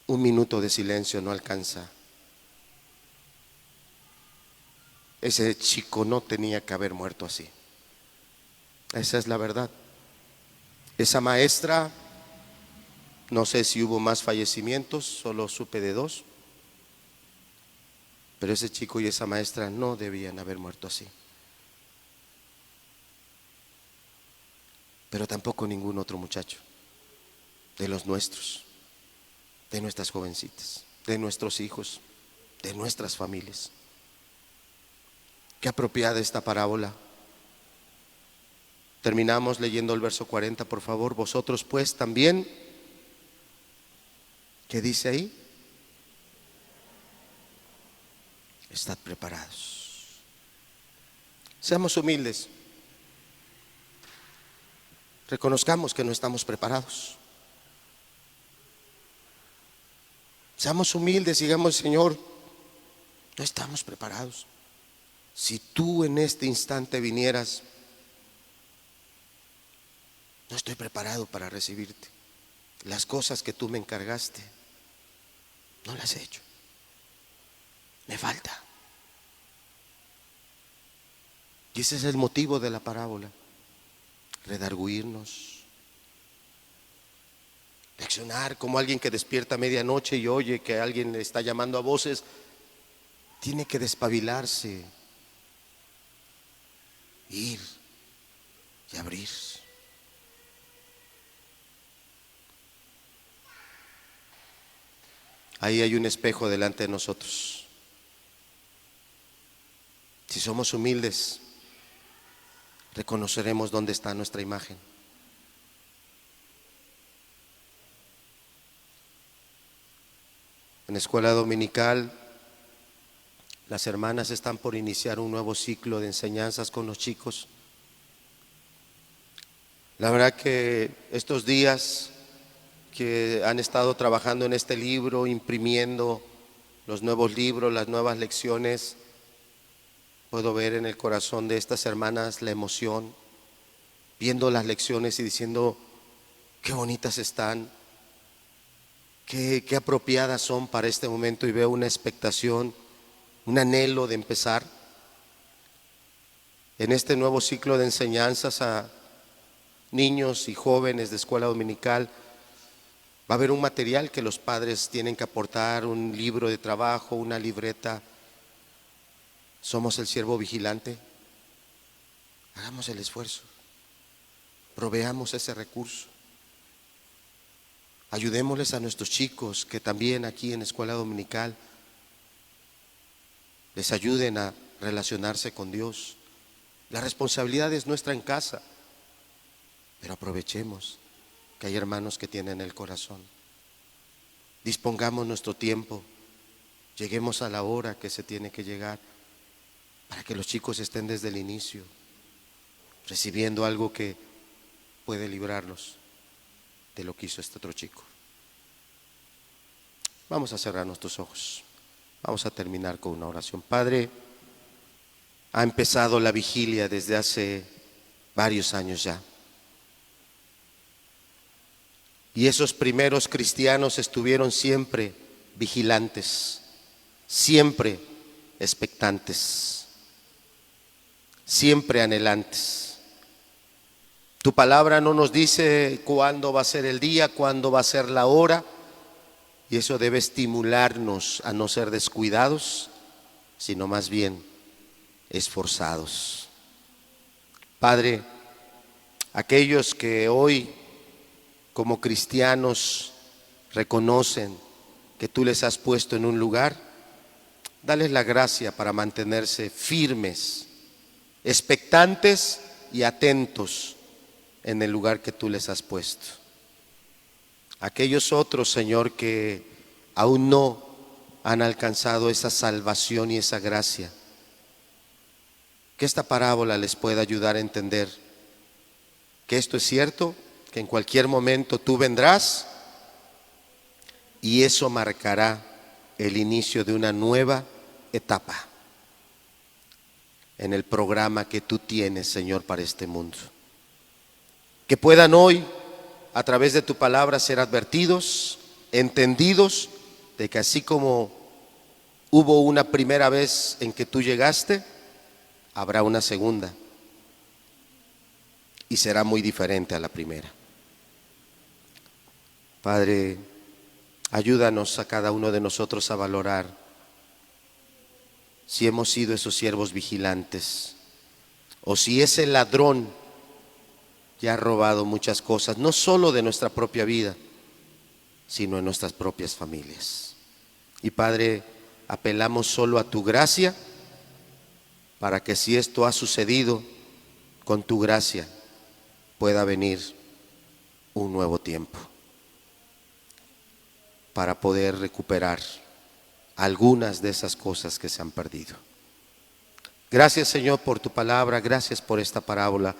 un minuto de silencio no alcanza. Ese chico no tenía que haber muerto así. Esa es la verdad. Esa maestra, no sé si hubo más fallecimientos, solo supe de 2. Pero ese chico y esa maestra no debían haber muerto así. Pero tampoco ningún otro muchacho de los nuestros, de nuestras jovencitas, de nuestros hijos, de nuestras familias. Qué apropiada esta parábola. Terminamos leyendo el verso 40, por favor. Vosotros pues también, ¿qué dice ahí? Estad preparados. Seamos humildes. Reconozcamos que no estamos preparados. Seamos humildes y digamos: Señor, no estamos preparados. Si tú en este instante vinieras, no estoy preparado para recibirte. Las cosas que tú me encargaste, no las he hecho. Me falta. Y ese es el motivo de la parábola: redarguirnos, leccionar, como alguien que despierta a medianoche y oye que alguien le está llamando a voces. Tiene que despabilarse, ir y abrir. Ahí hay un espejo delante de nosotros. Si somos humildes, reconoceremos dónde está nuestra imagen. En la escuela dominical, las hermanas están por iniciar un nuevo ciclo de enseñanzas con los chicos. La verdad que estos días que han estado trabajando en este libro, imprimiendo los nuevos libros, las nuevas lecciones, puedo ver en el corazón de estas hermanas la emoción, viendo las lecciones y diciendo, qué bonitas están, qué apropiadas son para este momento, y veo una expectación, un anhelo de empezar en este nuevo ciclo de enseñanzas a niños y jóvenes de escuela dominical. Va a haber un material que los padres tienen que aportar, un libro de trabajo, una libreta. Somos el siervo vigilante. Hagamos el esfuerzo, proveamos ese recurso. Ayudémosles a nuestros chicos que también aquí en escuela dominical les ayuden a relacionarse con Dios. La responsabilidad es nuestra en casa, pero aprovechemos que hay hermanos que tienen el corazón. Dispongamos nuestro tiempo, lleguemos a la hora que se tiene que llegar, para que los chicos estén desde el inicio, recibiendo algo que puede librarlos de lo que hizo este otro chico. Vamos a cerrar nuestros ojos. Vamos a terminar con una oración. Padre, ha empezado la vigilia desde hace varios años ya. Y esos primeros cristianos estuvieron siempre vigilantes, siempre expectantes, siempre anhelantes. Tu palabra no nos dice cuándo va a ser el día, cuándo va a ser la hora, y eso debe estimularnos a no ser descuidados, sino más bien esforzados. Padre, aquellos que hoy como cristianos reconocen que tú les has puesto en un lugar, dales la gracia para mantenerse firmes, expectantes y atentos en el lugar que tú les has puesto. Aquellos otros, Señor, que aún no han alcanzado esa salvación y esa gracia, que esta parábola les pueda ayudar a entender que esto es cierto, que en cualquier momento tú vendrás y eso marcará el inicio de una nueva etapa en el programa que tú tienes, Señor, para este mundo. Que puedan hoy, a través de tu palabra, ser advertidos, entendidos de que así como hubo una primera vez en que tú llegaste, habrá una segunda y será muy diferente a la primera. Padre, ayúdanos a cada uno de nosotros a valorar si hemos sido esos siervos vigilantes o si ese ladrón ya ha robado muchas cosas, no solo de nuestra propia vida, sino en nuestras propias familias. Y Padre, apelamos solo a tu gracia para que si esto ha sucedido, con tu gracia pueda venir un nuevo tiempo para poder recuperar algunas de esas cosas que se han perdido. Gracias, Señor, por tu palabra, gracias por esta parábola,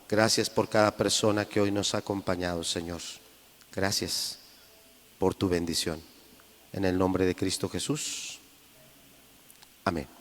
gracias por cada persona que hoy nos ha acompañado, Señor. Gracias por tu bendición. En el nombre de Cristo Jesús. Amén.